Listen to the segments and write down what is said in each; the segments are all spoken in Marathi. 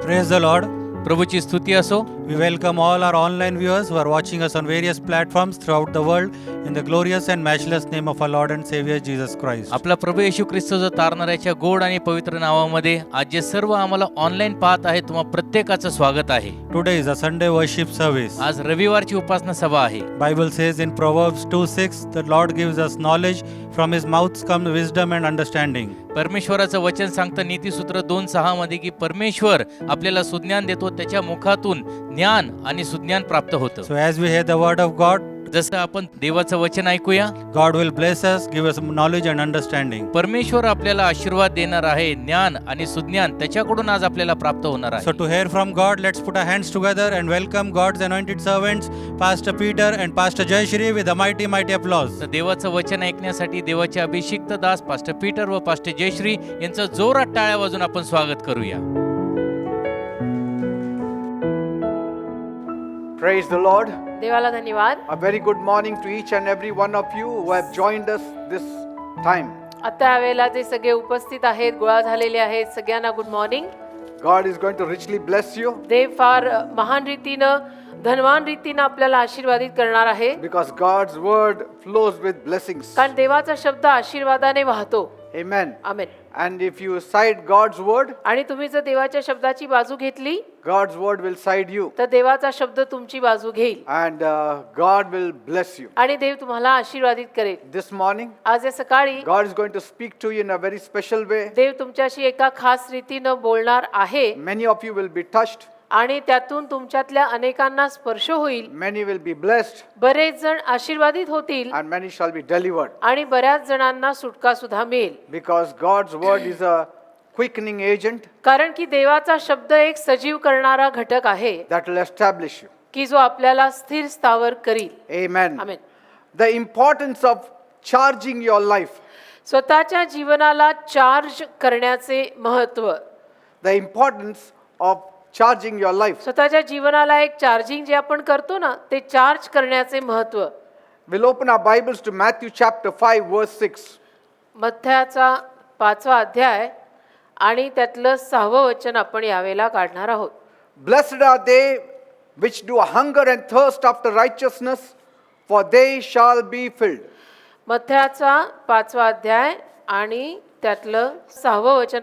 Praise the Lord. प्रभूची स्तुती असो. We welcome all our online viewers who are watching us on various platforms throughout the world in the glorious and matchless name of our Lord and Savior Jesus Christ. आपला प्रभू येशू ख्रिस्ताच्या तारणाऱ्याच्या गोड आणि पवित्र नावामध्ये आज जे सर्व आम्हाला ऑनलाईन पाहत आहेत तुम्हा प्रत्येकाचं स्वागत आहे. Today is a Sunday worship service. आज रविवारची उपासना सभा आहे. Bible says in Proverbs 2:6 the Lord gives us knowledge, from his mouth comes wisdom and understanding. परमेश्वराचं वचन सांगतं नीतिसूत्र 2:6 मध्ये की परमेश्वर आपल्याला सुज्ञान देतो, त्याच्या मुखातून ज्ञान आणि सुज्ञान प्राप्त होतं. So as we hear the word of God, जसं आपण देवाचं वचन ऐकूया, God will bless us, give us knowledge and understanding. परमेश्वर आपल्याला आशीर्वाद देणार आहे. ज्ञान आणि सुज्ञान त्याच्याकडून आज आपल्याला प्राप्त होणार So आहे. to hear from God, let's put our hands together and welcome God's anointed servants, Pastor Peter and Pastor Jayashri with a mighty applause. तर देवाचं वचन ऐकण्यासाठी देवाचे अभिषिक्त दास पास्टर पीटर व पास्टर जयश्री यांचं जोरात टाळ्या वाजून आपण स्वागत करूया. Praise the Lord. देवाला धन्यवाद. A very good morning to each and every one of you who have joined us this time. आता यावेळेला जे सगळे उपस्थित आहेत, गोळा झालेले आहेत, सगळ्यांना good morning. God is going to richly bless you देव फार महान रीतीनं, धनवान रीतीनं आपल्याला आशीर्वादित करणार आहे. because God's word flows with blessings. कारण देवाचा शब्द आशीर्वादाने वाहतो. Amen. Amen. And if you side God's word, आणि तुम्ही जर देवाच्या शब्दाची बाजू घेतली God's word will side you तर देवाचा शब्द तुमची बाजू घेईल and God will bless you. आणि देव तुम्हाला आशीर्वादित करेल. This morning, आज या सकाळी God is going to speak to you in a very special way. देव तुमच्याशी एका खास रीतीनं बोलणार आहे Many of you will be touched. आणि त्यातून तुमच्यातल्या अनेकांना स्पर्श होईल. Many will be blessed बरेच जण आशीर्वादित होतील and many shall be delivered. आणि बऱ्याच जणांना सुटका सुद्धा मिळेल. Because God's word is a quickening agent कारण की देवाचा शब्द एक सजीव करणारा घटक आहे that will establish you. की जो आपल्याला स्थिर स्थावर करील. Amen. Amen. The importance of charging your life. स्वतःच्या जीवनाला चार्ज करण्याचे महत्त्व. The importance of charging your life. स्वतःच्या जीवनाला एक चार्जिंग जे आपण करतो ना, ते चार्ज करण्याचे महत्त्व. We'll open our Bibles to Matthew chapter 5 verse 6. मत्थ्याचा 5वा अध्याय आणि त्यातलं 6वं वचन आपण यावेळेला काढणार आहोत. Blessed are they which do hunger and thirst after righteousness, for they shall be filled. मत्थ्याचा 5वा अध्याय आणि त्यातलं 6वं वचन.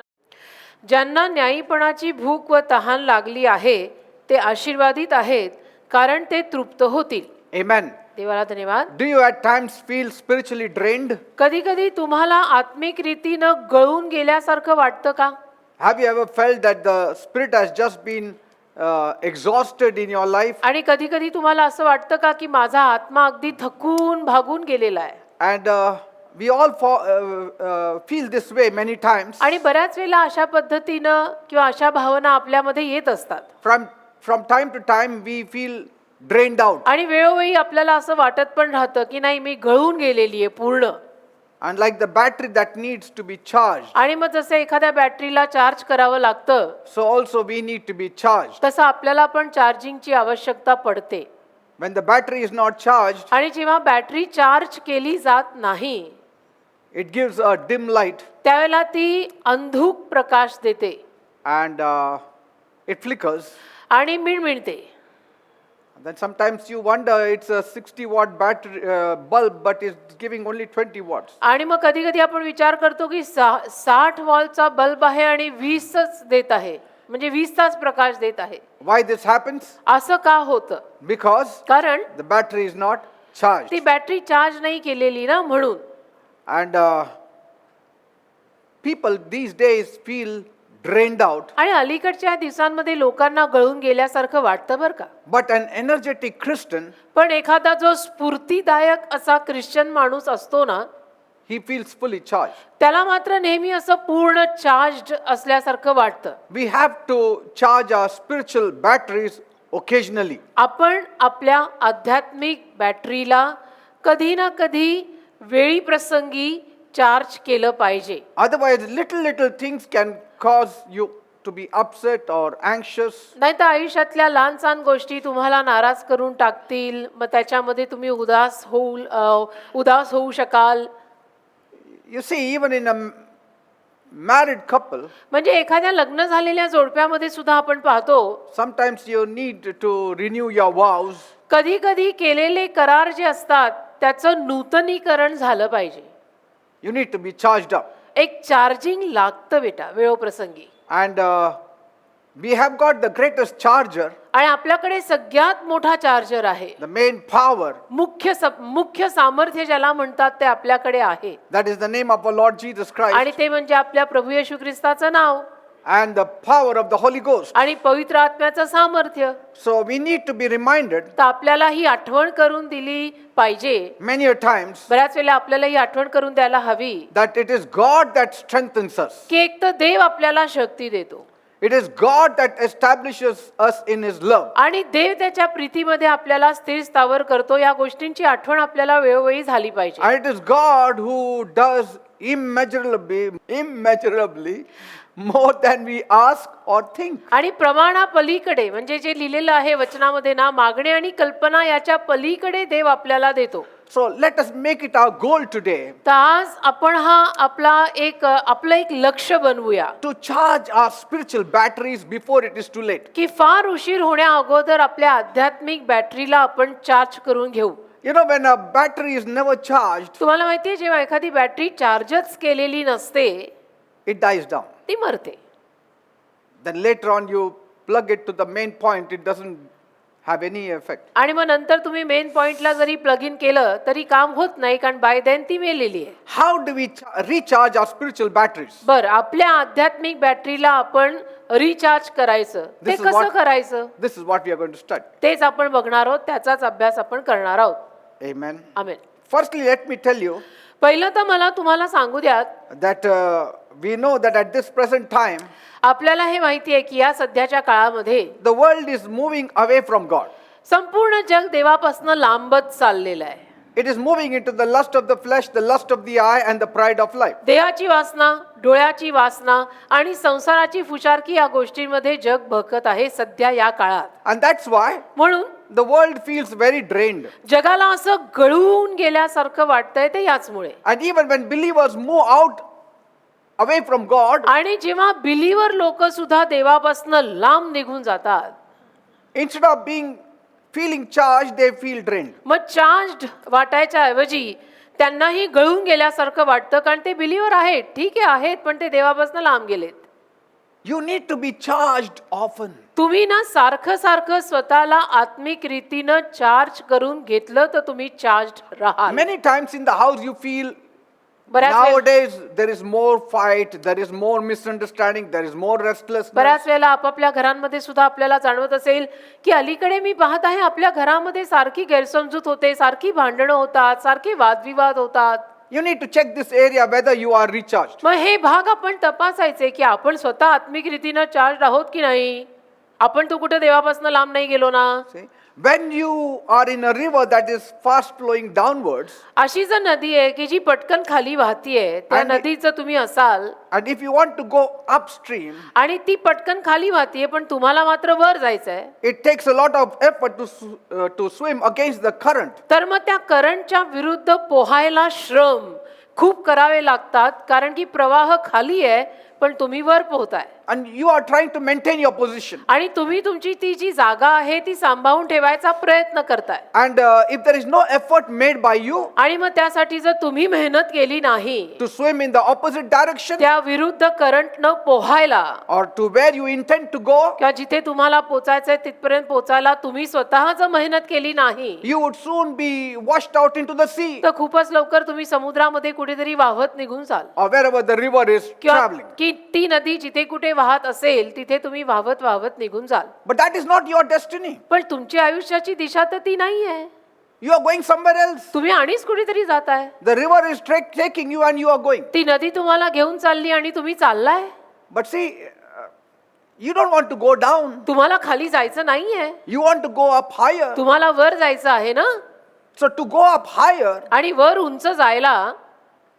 ज्यांना न्यायीपणाची भूक व तहान लागली आहे ते आशीर्वादित आहेत, कारण ते तृप्त होतील. Amen. देवाला धन्यवाद. Do you at times feel spiritually drained? कधी कधी तुम्हाला आत्मिक रीतीनं गळून गेल्यासारखं वाटतं का? Have you ever felt that the spirit has just been exhausted in your life? आणि कधी कधी तुम्हाला असं वाटतं का की माझा आत्मा अगदी थकून भागून गेलेला आहे? And we all feel this way many times. आणि बऱ्याच वेळेला अशा पद्धतीनं किंवा अशा भावना आपल्यामध्ये येत असतात. From time to time we feel drained out. आणि वेळोवेळी आपल्याला असं वाटत पण राहतं की नाही, मी गळून गेलेली आहे पूर्ण. And like the battery that needs to be charged, आणि मग जसं एखाद्या बॅटरीला चार्ज करावं लागतं, so also we need to be charged. तसं आपल्याला पण चार्जिंगची आवश्यकता पडते. When the battery is not charged, आणि जेव्हा बॅटरी चार्ज केली जात नाही it gives a dim light त्यावेळेला ती अंधुक प्रकाश देते and it flickers. आणि मिळमिळते. Then sometimes you wonder it's a 60 watt battery bulb but it's giving only 20 watts. आणि मग कधी कधी आपण विचार करतो की 60 वॉल्टचा बल्ब आहे आणि 20च देत आहे, म्हणजे 20 तास प्रकाश देत आहे. Why this happens? असं का होतं? Because कारण the battery is not charged. ती बॅटरी चार्ज नाही केलेली ना, म्हणून. And people these days feel drained out. आणि अलीकडच्या दिवसांमध्ये लोकांना गळून गेल्यासारखं वाटतं बरं का. But an energetic Christian, पण एखादा जो स्फूर्तिदायक असा ख्रिश्चन माणूस असतो ना, he feels fully charged. त्याला मात्र नेहमी असं पूर्ण चार्ज असल्यासारखं वाटतं. We have to charge our spiritual batteries occasionally. आपण आपल्या आध्यात्मिक बॅटरीला कधी ना कधी वेळी प्रसंगी चार्ज केलं पाहिजे. Otherwise little things can cause you to be upset or anxious. नाही तर आयुष्यातल्या लहान सहान गोष्टी तुम्हाला नाराज करून टाकतील, मग त्याच्यामध्ये तुम्ही उदास होऊ शकाल. You see, even in a married couple, म्हणजे एखाद्या लग्न झालेल्या जोडप्यामध्ये सुद्धा आपण पाहतो sometimes you need to renew your vows. कधी कधी केलेले करार जे असतात त्याचं नूतनीकरण झालं पाहिजे. You need to be charged up. एक चार्जिंग लागतं बेटा वेळोप्रसंगी. And we have got the greatest charger, आणि आपल्याकडे सगळ्यात मोठा चार्जर आहे. the main power. मुख्य सामर्थ्य ज्याला म्हणतात ते आपल्याकडे आहे. That is the name of our Lord Jesus Christ आणि ते म्हणजे आपल्या प्रभू येशू ख्रिस्ताचं नाव and the power of the Holy Ghost. आणि पवित्र आत्म्याचं सामर्थ्य. So we need to be reminded तर आपल्याला ही आठवण करून दिली पाहिजे. many a times बऱ्याच वेळेला आपल्याला ही आठवण करून द्यायला हवी that it is God that strengthens us. की एक तर देव आपल्याला शक्ती देतो It is God that establishes us in His love. आणि देव त्याच्या प्रीतीमध्ये आपल्याला स्थिर स्थावर करतो. या गोष्टींची आठवण आपल्याला वेळोवेळी झाली पाहिजे. And it is God who does immeasurably more than we ask or think. आणि प्रमाणा पलीकडे म्हणजे जे लिहिलेलं आहे वचनामध्ये ना मागणे आणि कल्पना याच्या पलीकडे देव आपल्याला देतो. So let us make it our goal today तर आज आपण आपलं एक लक्ष बनवूया to charge our spiritual batteries before it is too late. की फार उशीर होण्या अगोदर आपल्या आध्यात्मिक बॅटरीला आपण चार्ज करून घेऊ. You know, when a battery is never charged, तुम्हाला माहितीये जेव्हा एखादी बॅटरी चार्जच केलेली नसते it dies down. ती मरते. Then later on you plug it to the main point, it doesn't have any effect. आणि मग नंतर तुम्ही मेन पॉइंटला जरी प्लग इन केलं तरी काम होत नाही कारण बाय देन ती मेलेली आहे. How do we recharge our spiritual batteries? बरं आपल्या आध्यात्मिक बॅटरीला आपण रिचार्ज करायचं ते This is कसं what- करायचं This is what we are going to study. तेच आपण बघणार आहोत. त्याचाच अभ्यास आपण करणार आहोत. Amen. Amen. Firstly, let me tell you पहिलं तर मला तुम्हाला सांगू द्यात that we know that at this present time, आपल्याला हे माहिती आहे की या सध्याच्या काळामध्ये the world is moving away from God. संपूर्ण जग देवापासून लांबत चाललेलं आहे. It is moving into the lust of the flesh, the lust of the eye, and the pride of life. देहाची वासना डोळ्याची वासना आणि संसाराची फुशारकी या गोष्टींमध्ये जग भरकत आहे सध्या या काळात. And that's why म्हणून the world feels very drained. जगाला असं गळून गेल्यासारखं वाटतंय ते याचमुळे. And even when believers move out away from God, आणि जेव्हा बिलीवर लोक सुद्धा देवापासून लांब निघून जातात instead of feeling charged, they feel drained. मग चार्ज्ड वाटायच्या ऐवजी त्यांनाही गळून गेल्यासारखं वाटतं कारण ते बिलीवर आहेत ठीक आहे आहेत पण ते देवापासून लांब गेलेत. You need to be charged often. तुम्ही ना सारखं सारखं स्वतःला आत्मिक रीतीनं चार्ज करून घेतलं तर तुम्ही चार्ज्ड राहाल. Many times in the house you feel बऱ्याच वेळ- nowadays there is more fight, there is more misunderstanding, there is more restlessness. बऱ्याच वेळेला आपापल्या घरांमध्ये सुद्धा आपल्याला जाणवत असेल की अलीकडे मी पाहत आहे आपल्या घरामध्ये सारखी गैरसमजूत होते सारखी भांडणं होतात सारखे वादविवाद होतात. You need to check this area whether you are recharged. मग हे भाग आपण तपासायचे की आपण स्वतः आत्मिक रीतीनं चार्ज आहोत की नाही. आपण तो कुठे देवापासून लांब नाही गेलो ना. See? When you are in a river that is fast flowing downwards, अशी जर नदी आहे की जी पटकन खाली वाहतीये त्या आणि- नदीचं तुम्ही असाल and if you want to go upstream, आणि ती पटकन खाली वाहतीये पण तुम्हाला मात्र वर जायचंय it takes a lot of effort to swim against the current. तर मग त्या करंटच्या विरुद्ध पोहायला श्रम खूप करावे लागतात कारण की प्रवाह खाली आहे पण तुम्ही वर पोहताय And you are trying to maintain your position. आणि तुम्ही तुमची ती जी जागा आहे ती सांभाळून ठेवायचा प्रयत्न करताय. And if there is no effort made by you आणि मग त्यासाठी जर तुम्ही मेहनत केली नाही to swim in the opposite direction त्या विरुद्ध करंट न पोहायला or to where you intend to go, किंवा जिथे तुम्हाला पोचायचंय तिथपर्यंत पोचायला तुम्ही स्वतः जर मेहनत केली नाही you would soon be washed out into the sea तर खूपच लवकर तुम्ही समुद्रामध्ये कुठेतरी वाहत निघून जाल or wherever the river is किंवा traveling. की ती नदी जिथे कुठे वाहत असेल तिथे तुम्ही वाहत वाहत निघून जाल. But that is not your destiny. पण तुमची आयुष्याची दिशा तर ती नाहीये. You are going somewhere else. तुम्ही आणिच कुठेतरी जाताय. The river is taking you and you are going. ती नदी तुम्हाला घेऊन चालली आणि तुम्ही चाललाय. But see, you don't want to go down. तुम्हाला खाली जायचं नाहीये. You want to go up higher. तुम्हाला वर जायचं आहे ना. So to go up higher, आणि वर उंच जायला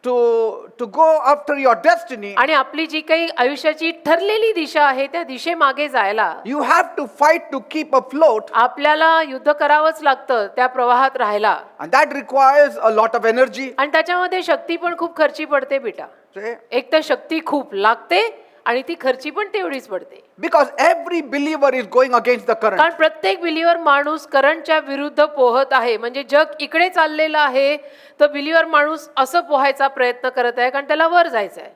to go after your destiny, आणि आपली जी काही आयुष्याची ठरलेली दिशा आहे त्या दिशेमागे जायला you have to fight to keep afloat, आपल्याला युद्ध करावंच लागतं त्या प्रवाहात राहायला. and that requires a lot of energy. आणि त्याच्यामध्ये शक्ती पण खूप खर्ची पडते बेटा. See? एक तर शक्ती खूप लागते आणि ती खर्ची पण तेवढीच पडते. Because every believer is going against the current. कारण प्रत्येक बिलीवर माणूस करंटच्या विरुद्ध पोहत आहे. म्हणजे जग इकडे चाललेलं आहे तर बिलीवर माणूस असं पोहायचा प्रयत्न करत आहे कारण त्याला वर जायचं आहे.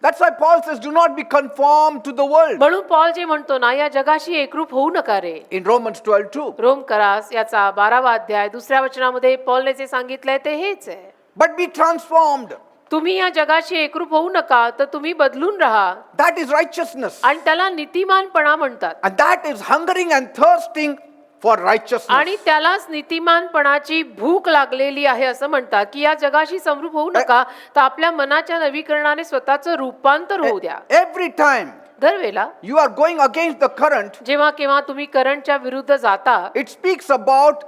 That's why Paul says, do not be conformed to the world. म्हणून पॉल जे म्हणतो ना, या जगाशी एकरूप होऊ नका रे. In Romans 12:2. रोम करास याचा 12वा अध्याय 2ऱ्या वचनामध्ये पॉलने जे सांगितलंय ते हेच आहे. But be transformed. तुम्ही या जगाशी एकरूप होऊ नका तर तुम्ही बदलून राहा. That is righteousness. आणि त्याला नीतिमानपणा म्हणतात. And that is hungering and thirsting for righteousness. आणि त्यालाच नीतिमानपणाची भूक लागलेली आहे असं म्हणतात की या जगाशी समरूप होऊ नका तर आपल्या मनाच्या नवीकरणाने स्वतःचं रूपांतर होऊ द्या. Every time दरवेळेला you are going against the current, जेव्हा केव्हा तुम्ही करंटच्या विरुद्ध जाता it speaks about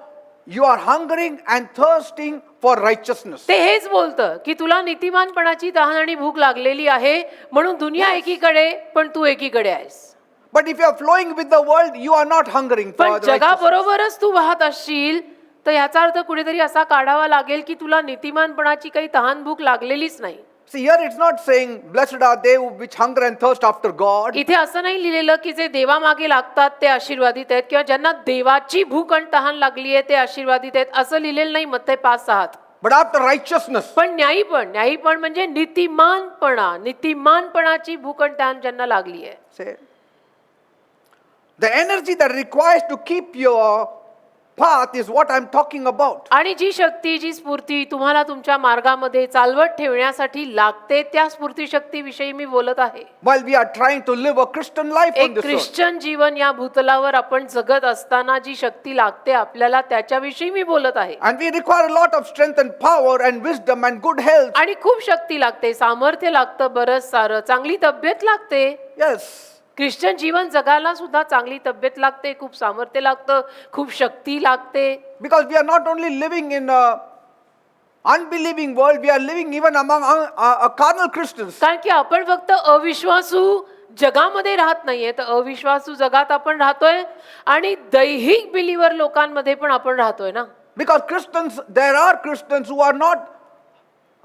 you are hungering and thirsting for righteousness. ते हेच बोलतं की तुला नीतिमानपणाची तहान आणि भूक लागलेली आहे म्हणून दुनिया एकीकडे पण तू एकीकडे आहेस. But if you are flowing with the world, you are not hungering for पण the righteousness. जगाबरोबरच तू वाहत असशील तर याचा अर्थ कुठेतरी असा काढावा लागेल की तुला नीतिमानपणाची काही तहान भूक लागलेलीच नाही. See, here it's not saying, blessed are they which hunger and thirst after God. इथे असं नाही लिहिलेलं की जे देवामागे लागतात ते आशीर्वादित आहेत किंवा ज्यांना देवाची भूक आणि तहान लागली आहे ते आशीर्वादित आहेत असं लिहिलेलं नाही मत्ते 5:6. But after righteousness. पण न्यायीपण म्हणजे नीतिमानपणाची भूक आणि तहान ज्यांना लागली आहे. Say, the energy that requires to keep your path is what I'm talking about. आणि जी शक्ती जी स्फूर्ती तुम्हाला तुमच्या मार्गामध्ये चालवत ठेवण्यासाठी लागते त्या स्फूर्ती शक्तीविषयी मी बोलत आहे. While we are trying to live a Christian life on एक this earth. ख्रिश्चन जीवन या भूतलावर आपण जगत असताना जी शक्ती लागते आपल्याला त्याच्याविषयी मी बोलत आहे. And we require a lot of strength and power and wisdom and good health. आणि खूप शक्ती लागते, सामर्थ्य लागतं, बरंच सारं, चांगली तब्येत लागते. Yes. ख्रिश्चन जीवन जगायला सुद्धा चांगली तब्येत लागते, खूप सामर्थ्य लागतं, खूप शक्ती लागते. Because we are not only living in a unbelieving world, we are living even among carnal Christians. कारण की आपण फक्त अविश्वासू जगामध्ये राहत नाहीये तर अविश्वासू जगात आपण राहतोय आणि दैहिक बिलीवर लोकांमध्ये पण आपण राहतोय ना. Because there are Christians who are not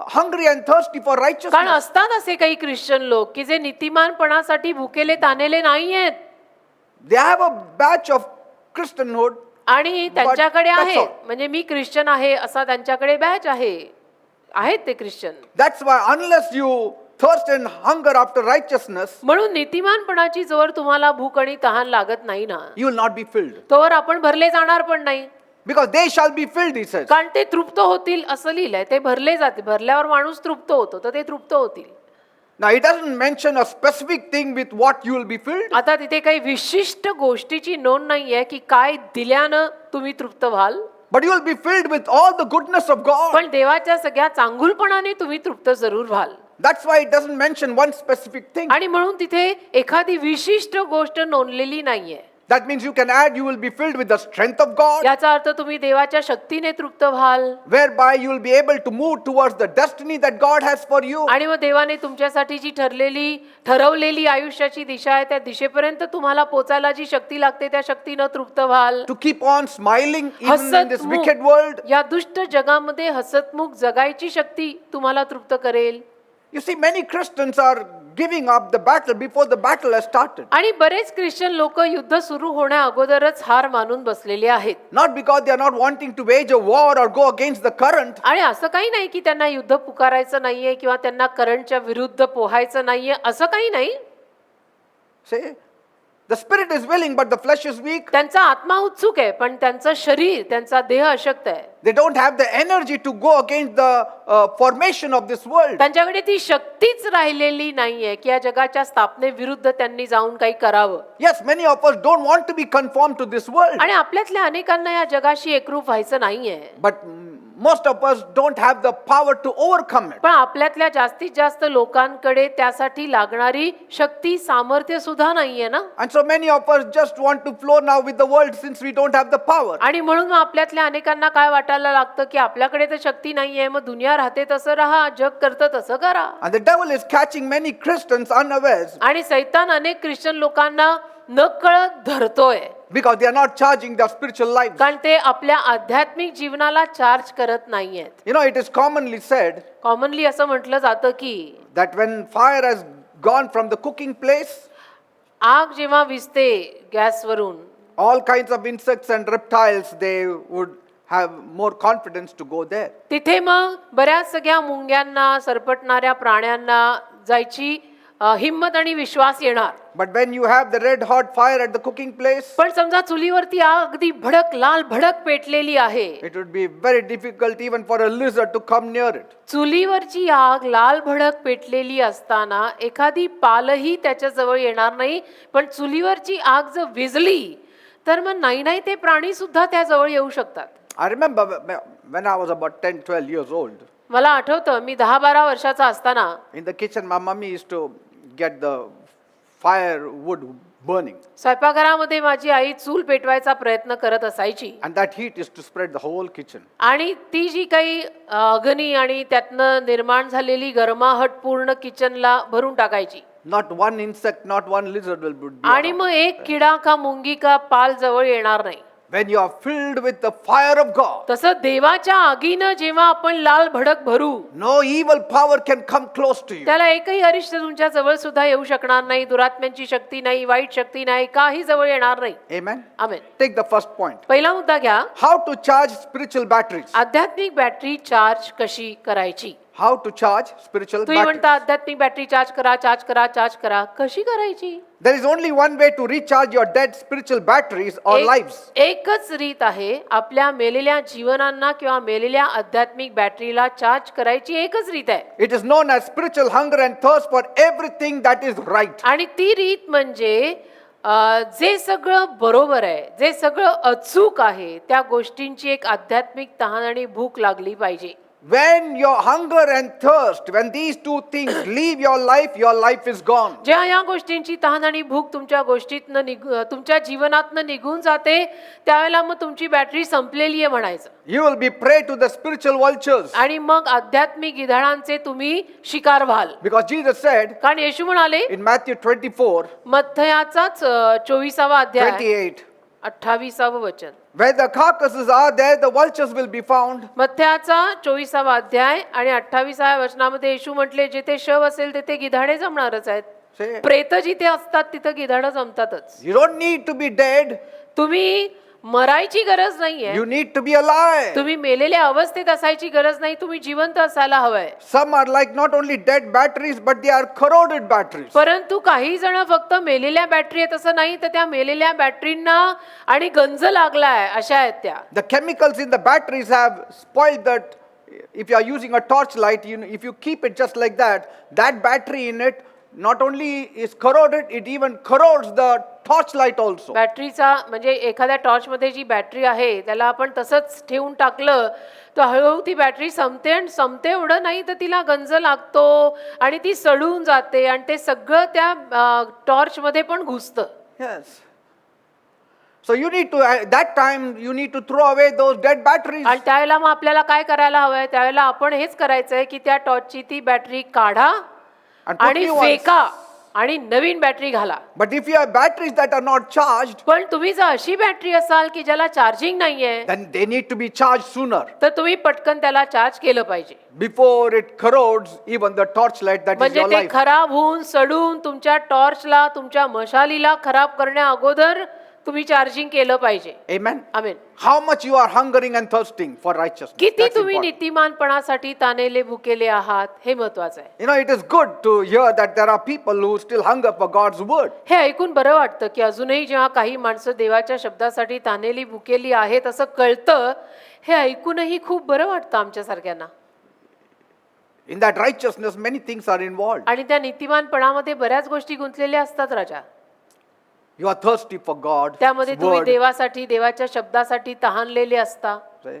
hungry and thirsty for कारण righteousness. असतात असे काही ख्रिश्चन लोक की जे नीतिमानपणासाठी भुकेले तानेले नाहीयेत They have a batch of Christianhood. आणि त्यांच्याकडे that's आहे all. म्हणजे मी ख्रिश्चन आहे असा त्यांच्याकडे बॅच आहेत ते Christian. That's why unless you thirst and hunger after righteousness, म्हणून नीतिमानपणाची जोर तुम्हाला भूक आणि तहान लागत नाही ना you will not be filled. तोवर आपण भरले जाणार पण नाही. Because they shall be filled, he says. कारण ते तृप्त होतील असं लिहिलंय. ते भरले जाते, भरल्यावर माणूस तृप्त होतो तर ते तृप्त होतील. Now it doesn't mention a specific thing with what you will be filled. आता तिथे काही विशिष्ट गोष्टीची नोंद नाहीये की काय दिल्यानं तुम्ही तृप्त व्हाल. But you will be filled with all the goodness of God. पण देवाच्या सगळ्या चांगुलपणाने तुम्ही तृप्त जरूर व्हाल. That's why it doesn't mention one specific thing. आणि म्हणून तिथे एखादी विशिष्ट गोष्ट नोंदलेली नाहीये. That means you can add, you will be filled with the strength of God, याचा अर्थ तुम्ही देवाच्या शक्तीने तृप्त व्हाल whereby you will be able to move towards the destiny that God has for you. आणि मग देवाने तुमच्यासाठी जी ठरवलेली आयुष्याची दिशा आहे त्या दिशेपर्यंत तुम्हाला पोचायला जी शक्ती लागते त्या शक्तीनं तृप्त व्हाल. To keep on smiling even in this wicked world. या दुष्ट जगामध्ये हसतमुख जगायची शक्ती तुम्हाला तृप्त करेल. You see, many Christians are giving up the battle before the battle has started. आणि बरेच ख्रिश्चन लोक युद्ध सुरू होण्या अगोदरच हार मानून बसलेले आहेत. Not because they are not wanting to wage a war or go against the current. आणि असं काही नाही की त्यांना युद्ध पुकारायचं नाहीये किंवा त्यांना करंटच्या विरुद्ध पोहायचं नाहीये असं काही नाही. Say, the spirit is willing but the flesh is weak. त्यांचा आत्मा उत्सुक आहे पण त्यांचं शरीर त्यांचा देह अशक्त आहे. They don't have the energy to go against the formation of this world. त्यांच्याकडे ती शक्तीच राहिलेली नाहीये की या जगाच्या स्थापनेविरुद्ध त्यांनी जाऊन काही करावं. Yes, many of us don't want to be conformed to this world. आणि आपल्यातल्या अनेकांना या जगाशी एकरूप व्हायचं नाहीये. But most of us don't have the power to overcome it. पण आपल्यातल्या जास्तीत जास्त लोकांकडे त्यासाठी लागणारी शक्ती सामर्थ्य सुद्धा नाहीये ना. And so many of us just want to flow now with the world since we don't have the power. आणि म्हणून आपल्यातल्या अनेकांना काय वाटायला लागतं की आपल्याकडे तर शक्ती नाहीये मग दुनिया राहते तसं राहा जग करतं तसं करा. And the devil is catching many Christians unawares. आणि सैतान अनेक ख्रिश्चन लोकांना नकळत धरतोय. because they are not charging their spiritual lives. कारण ते आपल्या आध्यात्मिक जीवनाला चार्ज करत नाहीयेत. You know, it is commonly said commonly असं म्हटलं जातं की that when fire has gone from the cooking place, आग जेव्हा विझते गॅसवरून, all kinds of insects and reptiles, they would have more confidence to go there. तिथे मग बऱ्याच सगळ्या मुंग्यांना, सरपटणाऱ्या प्राण्यांना जायची हिम्मत आणि विश्वास येणार. But when you have the red hot fire at the cooking place, पण समजा चुलीवरती आग अगदी भडक लाल भडक पेटलेली आहे, it would be very difficult even for a lizard to come near it. चुलीवरची आग लाल भडक पेटलेली असताना एखादी पालही त्याच्या जवळ येणार नाही. पण चुलीवरची आग जर विझली तर मग नाही ते प्राणी सुद्धा त्या जवळ येऊ शकतात. I remember when I was about 10-12 years old, मला आठवतं मी 10-12 वर्षाचा असताना in the kitchen my mummy used to get the firewood burning, स्वयंपाकघरामध्ये माझी आई चूल पेटवायचा प्रयत्न करत असायची. and that heat is to spread the whole kitchen. आणि ती जी काही अग्नी आणि त्यातनं निर्माण झालेली गरमाहट पूर्ण किचनला भरून टाकायची. Not one insect, not one lizard will be आणि around. मग एक किडा का मुंगी का पाल जवळ येणार नाही. When you are filled with the fire of God, तसं देवाच्या आगीनं जेव्हा आपण लाल भडक भरू, no evil power can come close to you. त्याला एकही अरिष्ट तुमच्या जवळ सुद्धा येऊ शकणार नाही. दुरात्म्यांची शक्ती नाही, वाईट शक्ती नाही, काही जवळ येणार नाही. Amen. Amen. Take the first point. पहिला मुद्दा घ्या, How to charge spiritual batteries. आध्यात्मिक बॅटरी चार्ज कशी करायची. How to charge spiritual तुम्ही म्हणता batteries. आध्यात्मिक बॅटरी चार्ज करा, चार्ज करा, चार्ज करा. कशी करायची? There is only one way to recharge your dead spiritual batteries or lives. एकच रीत आहे आपल्या मेलेल्या जीवनांना किंवा मेलेल्या आध्यात्मिक बॅटरीला चार्ज करायची. एकच रीत आहे. It is known as spiritual hunger and thirst for everything that is right. आणि ती रीत म्हणजे जे सगळं बरोबर आहे, जे सगळं अचूक आहे, त्या गोष्टींची एक आध्यात्मिक तहान आणि भूक लागली पाहिजे. When your hunger and thirst, when these two things leave your life is gone. ज्या या गोष्टींची तहान आणि भूक तुमच्या तुमच्या जीवनातनं निघून जाते, त्यावेळेला मग तुमची बॅटरी संपलेली आहे म्हणायचं. You will be prey to the spiritual vultures. आणि मग आध्यात्मिक गिधाडांचे तुम्ही शिकार व्हाल. Because Jesus said कारण येशू म्हणाले in Matthew 24, मत्थयाचाच 24वा अध्याय 28, 28व वचन. where the carcasses are, there the vultures will be found. मत्थयाचा 24वा अध्याय आणि 28व्या वचनामध्ये येशू म्हटले, जिथे शव असेल तिथे गिधाडे जमणारच आहेत. Say, प्रेत जिथे असतात तिथं गिधाडं जमतातच. you don't need to be dead. तुम्ही मरायची गरज नाहीये. You need to be alive. तुम्ही मेलेल्या अवस्थेत असायची गरज नाही. तुम्ही जिवंत असायला हवंय. Some are like not only dead batteries, but they are corroded batteries. परंतु काही जण फक्त मेलेल्या बॅटरी आहेत असं नाही, तर त्या मेलेल्या बॅटरींना आणि गंज लागलाय अशा आहेत त्या. The chemicals in the batteries have spoiled that. If you are using a torchlight, if you keep it just like that, that battery in it not only is corroded, it even corrodes the torchlight also. बॅटरीचा म्हणजे एखाद्या टॉर्च मध्ये जी बॅटरी आहे त्याला आपण तसंच ठेवून टाकलं तर हळूहळू ती बॅटरी संपते. आणि संपते एवढं नाही तर तिला गंज लागतो आणि ती सडून जाते आणि ते सगळं त्या टॉर्च मध्ये पण घुसतं. Yes. So you need to, at that time, you need to throw away those dead batteries. आणि त्यावेळेला मग आपल्याला काय करायला हवंय, त्यावेळेला आपण हेच करायचंय की त्या टॉर्चची ती बॅटरी काढा And put आणि new ones. फेका आणि नवीन बॅटरी घाला. But if you have batteries that are not charged, पण तुम्ही जर अशी बॅटरी असाल की ज्याला चार्जिंग नाहीये, then they need to be charged sooner तर तुम्ही पटकन त्याला चार्ज केलं पाहिजे. before it corrodes even the torchlight that is म्हणजे your ते life. खराब होऊन सडून तुमच्या टॉर्चला, तुमच्या मशालीला खराब करण्या अगोदर तुम्ही चार्जिंग केलं पाहिजे. Amen. Amen. How much you are hungering and thirsting for righteousness. किती That's तुम्ही important. नीतिमानपणासाठी तानेले भुकेले आहात हे महत्वाचं आहे. You know, it is good to hear that there are people who still hunger for God's word. हे ऐकून बरं वाटतं की अजूनही जेव्हा काही माणसं देवाच्या शब्दासाठी तानेली भुकेली आहेत असं कळतं, हे ऐकूनही खूप बरं वाटतं आमच्या सारख्यांना. In that righteousness, many things are involved. आणि त्या नीतिमानपणामध्ये बऱ्याच गोष्टी गुंतलेल्या असतात राजा. You are thirsty for God's त्यामध्ये तुम्ही word. देवासाठी, देवाच्या शब्दासाठी तहानलेले असता. Say.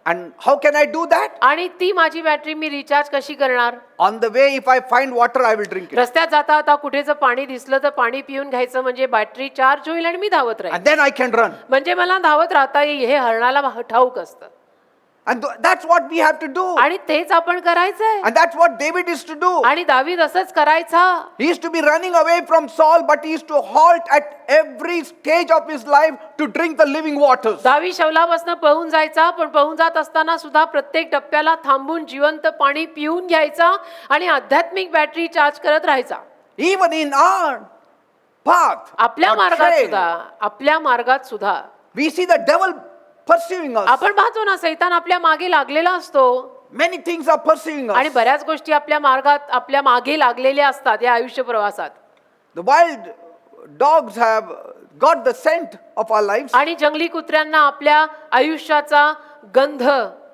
And how can I do that? आणि ती माझी बॅटरी मी रिचार्ज कशी करणार? On the way, if I find water, I will drink it. रस्त्यात जाता जाता कुठे जर पाणी दिसलं तर पाणी पिऊन घ्यायचं, म्हणजे बॅटरी चार्ज होईल आणि मी धावत राहील. And then I can run. म्हणजे मला धावत राहता येईल. हे हरणाला ठाऊक असतं. And that's what we have to do. आणि तेच आपण करायचंय. And that's what David is to do. आणि दावीद असंच करायचा. He is to be running away from Saul, but he is to halt at every stage of his life to drink the living waters. दावीद शौलापासून पळून जायचा, पण पळून जात असताना सुद्धा प्रत्येक टप्प्याला थांबून जिवंत पाणी पिऊन घ्यायचा आणि आध्यात्मिक बॅटरी चार्ज करत राहायचा. Even in our path, आपल्या our मार्गात trail, सुद्धा, आपल्या मार्गात सुद्धा we see the devil pursuing us. आपण पाहतो ना, सैतान आपल्या मागे लागलेला असतो. Many things are pursuing आणि us. बऱ्याच गोष्टी आपल्या मार्गात आपल्या मागे लागलेल्या असतात या आयुष्य प्रवासात. The wild dogs have got the scent of our lives. आणि जंगली कुत्र्यांना आपल्या आयुष्याचा गंध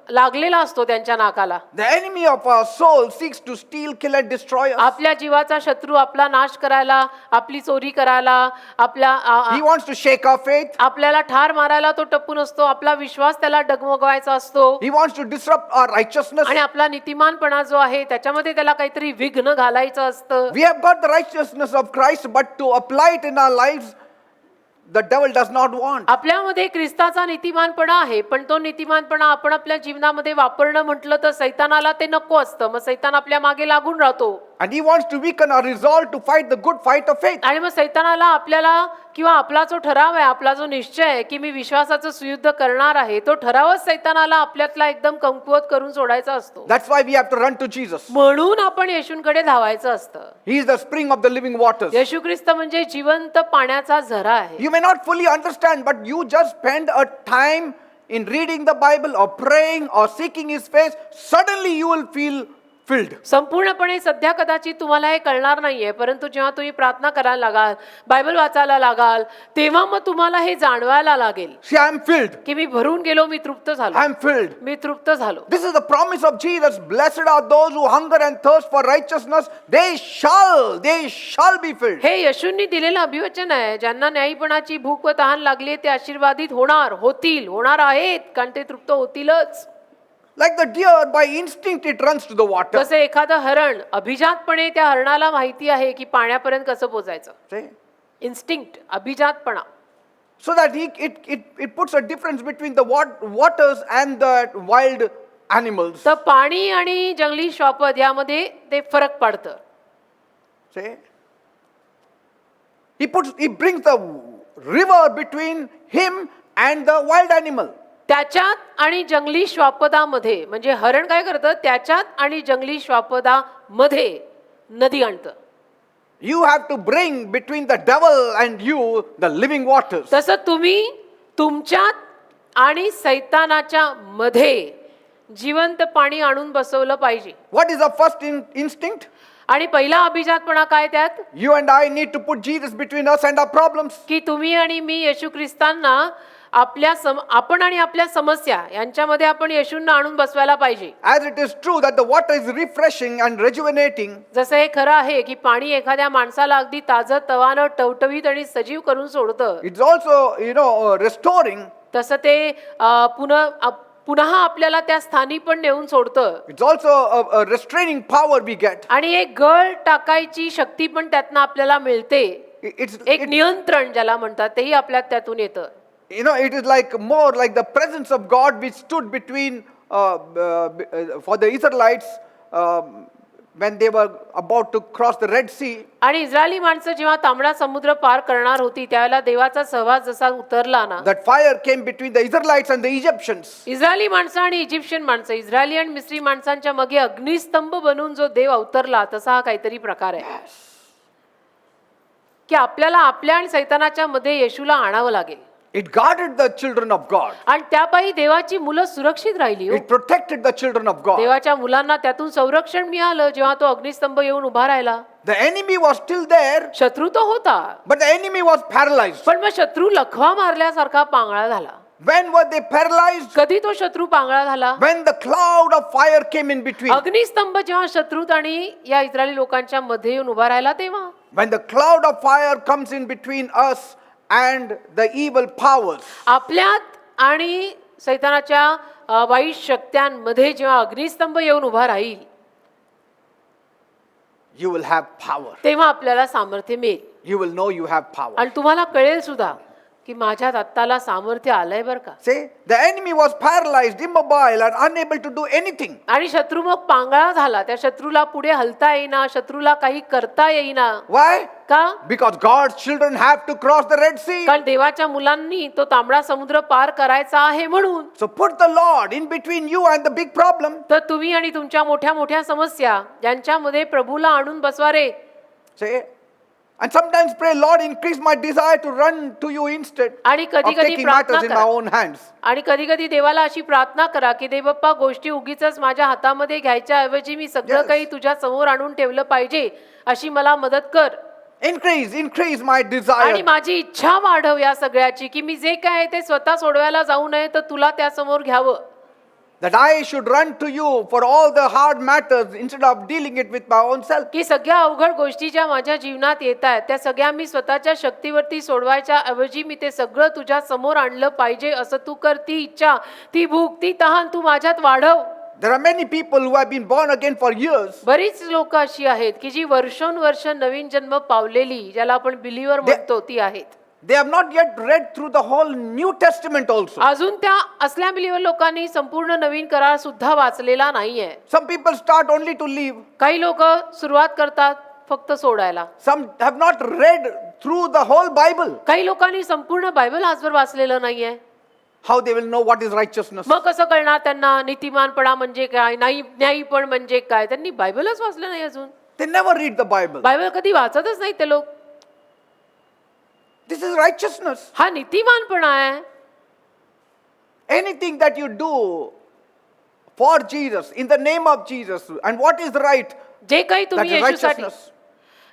लागलेला असतो त्यांच्या नाकाला. The enemy of our soul seeks to steal, kill and destroy us. आपल्या जीवाचा शत्रू आपला नाश करायला, आपली चोरी करायला, He wants to shake our faith. आपल्याला ठार मारायला तो टपून असतो. आपला विश्वास त्याला डगमगवायचा असतो. He wants to disrupt our righteousness. आणि आपला नीतिमानपणा जो आहे त्याच्यामध्ये त्याला काहीतरी विघ्न घालायचं असतं. We have got the righteousness of Christ, but to apply it in our lives, the devil does not want. आपल्यामध्ये ख्रिस्ताचा नीतिमानपणा आहे, पण तो नीतिमानपणा आपण आपल्या जीवनामध्ये वापरणं म्हटलं तर सैतानाला ते नको असतं. मग सैतान आपल्या मागे लागून राहतो. And he wants to weaken our resolve to fight the good fight of faith. आणि मग सैतानाला आपल्याला किंवा आपला जो ठराव आहे, आपला जो निश्चय आहे की मी विश्वासाचं सुयुद्ध करणार आहे, तो ठरावच सैतानाला आपल्यातला एकदम कमकुवत करून सोडायचा असतो. That's why we have to run to Jesus. म्हणून आपण येशूंकडे धावायचं असतं. He is the spring of the living waters. येशू ख्रिस्त म्हणजे जिवंत पाण्याचा झरा आहे. You may not fully understand, but you just spend a time in reading the Bible or praying or seeking His face, suddenly you will feel filled. संपूर्णपणे सध्या कदाचित तुम्हाला हे कळणार नाहीये, परंतु जेव्हा तुम्ही प्रार्थना करायला लागाल, बायबल वाचायला लागाल, तेव्हा मग तुम्हाला हे जाणवायला लागेल See, I am filled. की मी भरून गेलो, मी तृप्त झालो, I am filled. मी तृप्त झालो. This is the promise of Jesus. Blessed are those who hunger and thirst for righteousness. They shall be filled. हे येशूंनी दिलेलं अभिवचन आहे. ज्यांना न्यायीपणाची भूक व तहान लागली ते आशीर्वादित होणार, होतील, होणार आहेत, कारण ते तृप्त होतीलच. Like the deer, by instinct it runs to the water. जसे एखादं हरण अभिजातपणे, त्या हरणाला माहिती आहे की पाण्यापर्यंत कसं पोचायचं. See? इन्स्टिंक्ट, अभिजातपणा. So that it puts a difference between the waters and the wild animals. तर पाणी आणि जंगली श्वापद यामध्ये ते फरक पडतं. See? He brings the river between him and the wild animal. त्याच्यात आणि जंगली श्वापदामध्ये, म्हणजे हरण काय करतं, त्याच्यात आणि जंगली श्वापदामध्ये नदी आणतं. You have to bring between the devil and you the living waters. तसं तुम्ही तुमच्यात आणि सैतानाच्या मध्ये जिवंत पाणी आणून बसवलं पाहिजे. What is the first instinct? आणि पहिला अभिजातपणा काय त्यात? You and I need to put Jesus between us and our problems. की तुम्ही आणि मी येशू ख्रिस्तांना आपण आणि आपल्या समस्या यांच्यामध्ये आपण येशूंना आणून बसवायला पाहिजे. As it is true that the water is refreshing and rejuvenating, जसं हे खरं आहे की पाणी एखाद्या माणसाला अगदी ताजं तवानं टवटवीत आणि सजीव करून सोडतं, it's also restoring. तसं ते पुन्हा आपल्याला त्या स्थानी पण नेऊन सोडतं. It's also a restraining power we get. आणि एक गळ टाकायची शक्ती पण त्यातनं आपल्याला मिळते. एक नियंत्रण ज्याला म्हणतात तेही आपल्यात त्यातून येतं. It is more like the presence of God which stood between for the Israelites when they were about to cross the Red Sea. आणि इस्रायली माणसं जेव्हा तांबडा समुद्र पार करणार होती त्यावेळेला देवाचा सहवास जसा उतरला ना, That fire came between the Israelites and the Egyptians. Israeli माणसं आणि इजिप्शियन माणसं, इस्रायली आणि मिस्री माणसांच्या मागे अग्निस्तंभ बनून जो देव अवतरला, तसा हा काहीतरी प्रकार आहे की आपल्याला आपल्या आणि सैतानाच्या मध्ये येशूला आणावं लागेल. It guarded the children of God. आणि त्यापायी देवाची मुलं सुरक्षित राहिली. It protected the children of God. देवाच्या मुलांना त्यातून संरक्षण मिळालं जेव्हा तो अग्निस्तंभ येऊन उभा राहिला. The enemy was still there, शत्रू तो होता, but the enemy was paralyzed. पण मग शत्रू लखवा मारल्यासारखा पांगळा झाला. When were they paralyzed? कधी तो शत्रू पांगळा झाला? When the cloud of fire came in between. अग्निस्तंभ जेव्हा शत्रूत आणि या इस्रायली लोकांच्या मध्ये येऊन उभा राहिला तेव्हा. When the cloud of fire comes in between us and the evil powers. आपल्यात आणि सैतानाच्या वाईट शक्त्यांमध्ये जेव्हा अग्निस्तंभ येऊन उभा राहील you will have power. तेव्हा आपल्याला सामर्थ्य मिळेल You will know you have power. आणि तुम्हाला कळेल सुद्धा की माझ्यात आत्ताला सामर्थ्य आलंय बरं का. See, the enemy was paralyzed, immobile, and unable to do anything. आणि शत्रू मग पांगळा झाला. त्या शत्रूला पुढे हलता येईना, शत्रूला काही करता येईना. Why? का? Because God's children have to cross the Red Sea. कारण देवाच्या मुलांनी तो तांबडा समुद्र पार करायचा आहे म्हणून. So put the Lord in between you and the big problem. तर तुम्ही आणि तुमच्या मोठ्या मोठ्या समस्या ज्यांच्यामध्ये प्रभूला आणून बसवा रे. See? And sometimes pray, Lord, increase my desire to run to you instead आणि of कधी कधी taking matters in प्रार्थना my करा. own hands. आणि कधी कधी देवाला अशी प्रार्थना करा की देव बाप्पा गोष्टी उगीचच माझ्या हातामध्ये घ्यायच्या ऐवजी मी सगळं Yes. काही तुझ्या समोर आणून ठेवलं पाहिजे अशी मला मदत कर. Increase my आणि desire. माझी इच्छा वाढव या सगळ्याची की मी जे काय आहे ते स्वतः सोडवायला जाऊ नये तर तुला त्या समोर घ्यावं. That I should run to you for all the hard matters instead of dealing it with my own self. की सगळ्या अवघड गोष्टी ज्या माझ्या जीवनात येत आहेत त्या सगळ्या मी स्वतःच्या शक्तीवरती सोडवायच्या ऐवजी मी ते सगळं तुझ्या समोर आणलं पाहिजे असं तू कर. ती इच्छा, ती भूक, ती तहान तू माझ्यात वाढव. There are many people who have been born again for years. बरीच लोक अशी आहेत की जी वर्षोनवर्ष नवीन जन्म पावलेली ज्याला आपण बिलीवर म्हणतो ती आहेत. They have not yet read through the whole New Testament also. अजून त्या असल्या बिलीवर लोकांनी संपूर्ण नवीन करार सुद्धा वाचलेला नाहीये. Some people start only to live. काही लोक सुरुवात करतात फक्त सोडायला. Some have not read through the whole Bible. काही लोकांनी संपूर्ण बायबल आजवर वाचलेलं नाहीये. How they will know what is righteousness? मग कसं कळणार त्यांना नीतिमानपणा म्हणजे काय, न्यायीपण म्हणजे काय? त्यांनी बायबलच वाचलं नाही अजून. They never read the Bible. Bible कधी वाचतच नाही ते लोक. This is righteousness. हा नीतिमानपणा आहे. Anything that you do for Jesus, in the name of Jesus, and what is right, जे काही that तुम्ही is येशूसाठी righteousness.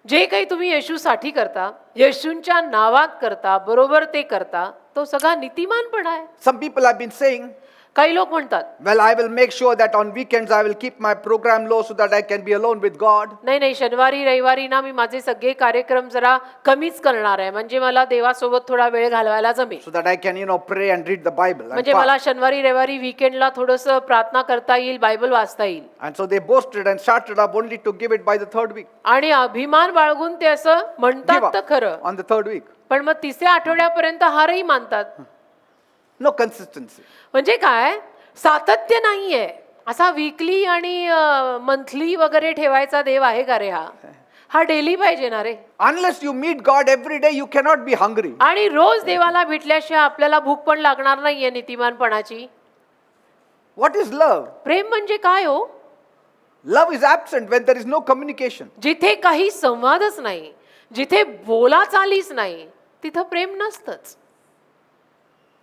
जे काही तुम्ही येशूसाठी करता, येशूंच्या नावात करता, बरोबर ते करता, तो सगळा नीतिमानपणा आहे. Some people have been saying, काही लोक म्हणतात well, I will make sure that on weekends I will keep my program low so that I can be alone with God. नाही नाही शनिवारी रविवारी ना मी माझे सगळे कार्यक्रम जरा कमीच करणार आहे म्हणजे मला देवासोबत थोडा वेळ घालवायला जमेल. So that I can, pray and read the Bible. And म्हणजे fast. मला शनिवारी रविवारी वीकेंडला थोडंसं प्रार्थना करता येईल, बायबल वाचता येईल. And so they boasted and started up only to give it by the third week. आणि अभिमान बाळगून ते असं Give म्हणतात तर up खरं, on the third week. पण मग तिसऱ्या आठवड्यापर्यंत हारही मानतात. No consistency. म्हणजे काय, सातत्य नाहीये. असा वीकली आणि मंथली वगैरे ठेवायचा देव आहे का रे हा? हा डेली पाहिजे ना रे. Unless you meet God every day, you cannot be hungry. आणि रोज देवाला भेटल्याशिवाय आपल्याला भूक पण लागणार नाहीये नीतिमानपणाची. What is love? प्रेम म्हणजे काय हो? Love is absent when there is no communication. जिथे काही संवादच नाही, जिथे बोलाचालीच नाही, तिथं प्रेम नसतंच.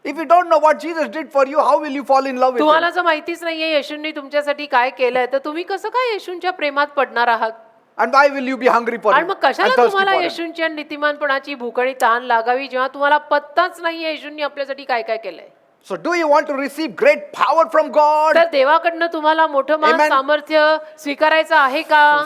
If you don't know what Jesus did for you, how will you fall in love with तुम्हाला him? जर माहितीच नाहीये येशूंनी तुमच्यासाठी काय केलंय तर तुम्ही कसं काय येशूंच्या प्रेमात पडणार आहात? And why will you be hungry for आणि him? मग And कशाला thirsty तुम्हाला for him? येशूंच्या नीतिमानपणाची भूक आणि तहान लागावी जेव्हा तुम्हाला पत्ताच नाहीये येशूंनी आपल्यासाठी काय काय केलंय? So do you want to receive great power from God? तर देवाकडनं तुम्हाला मोठं मान Amen. सामर्थ्य स्वीकारायचं आहे का?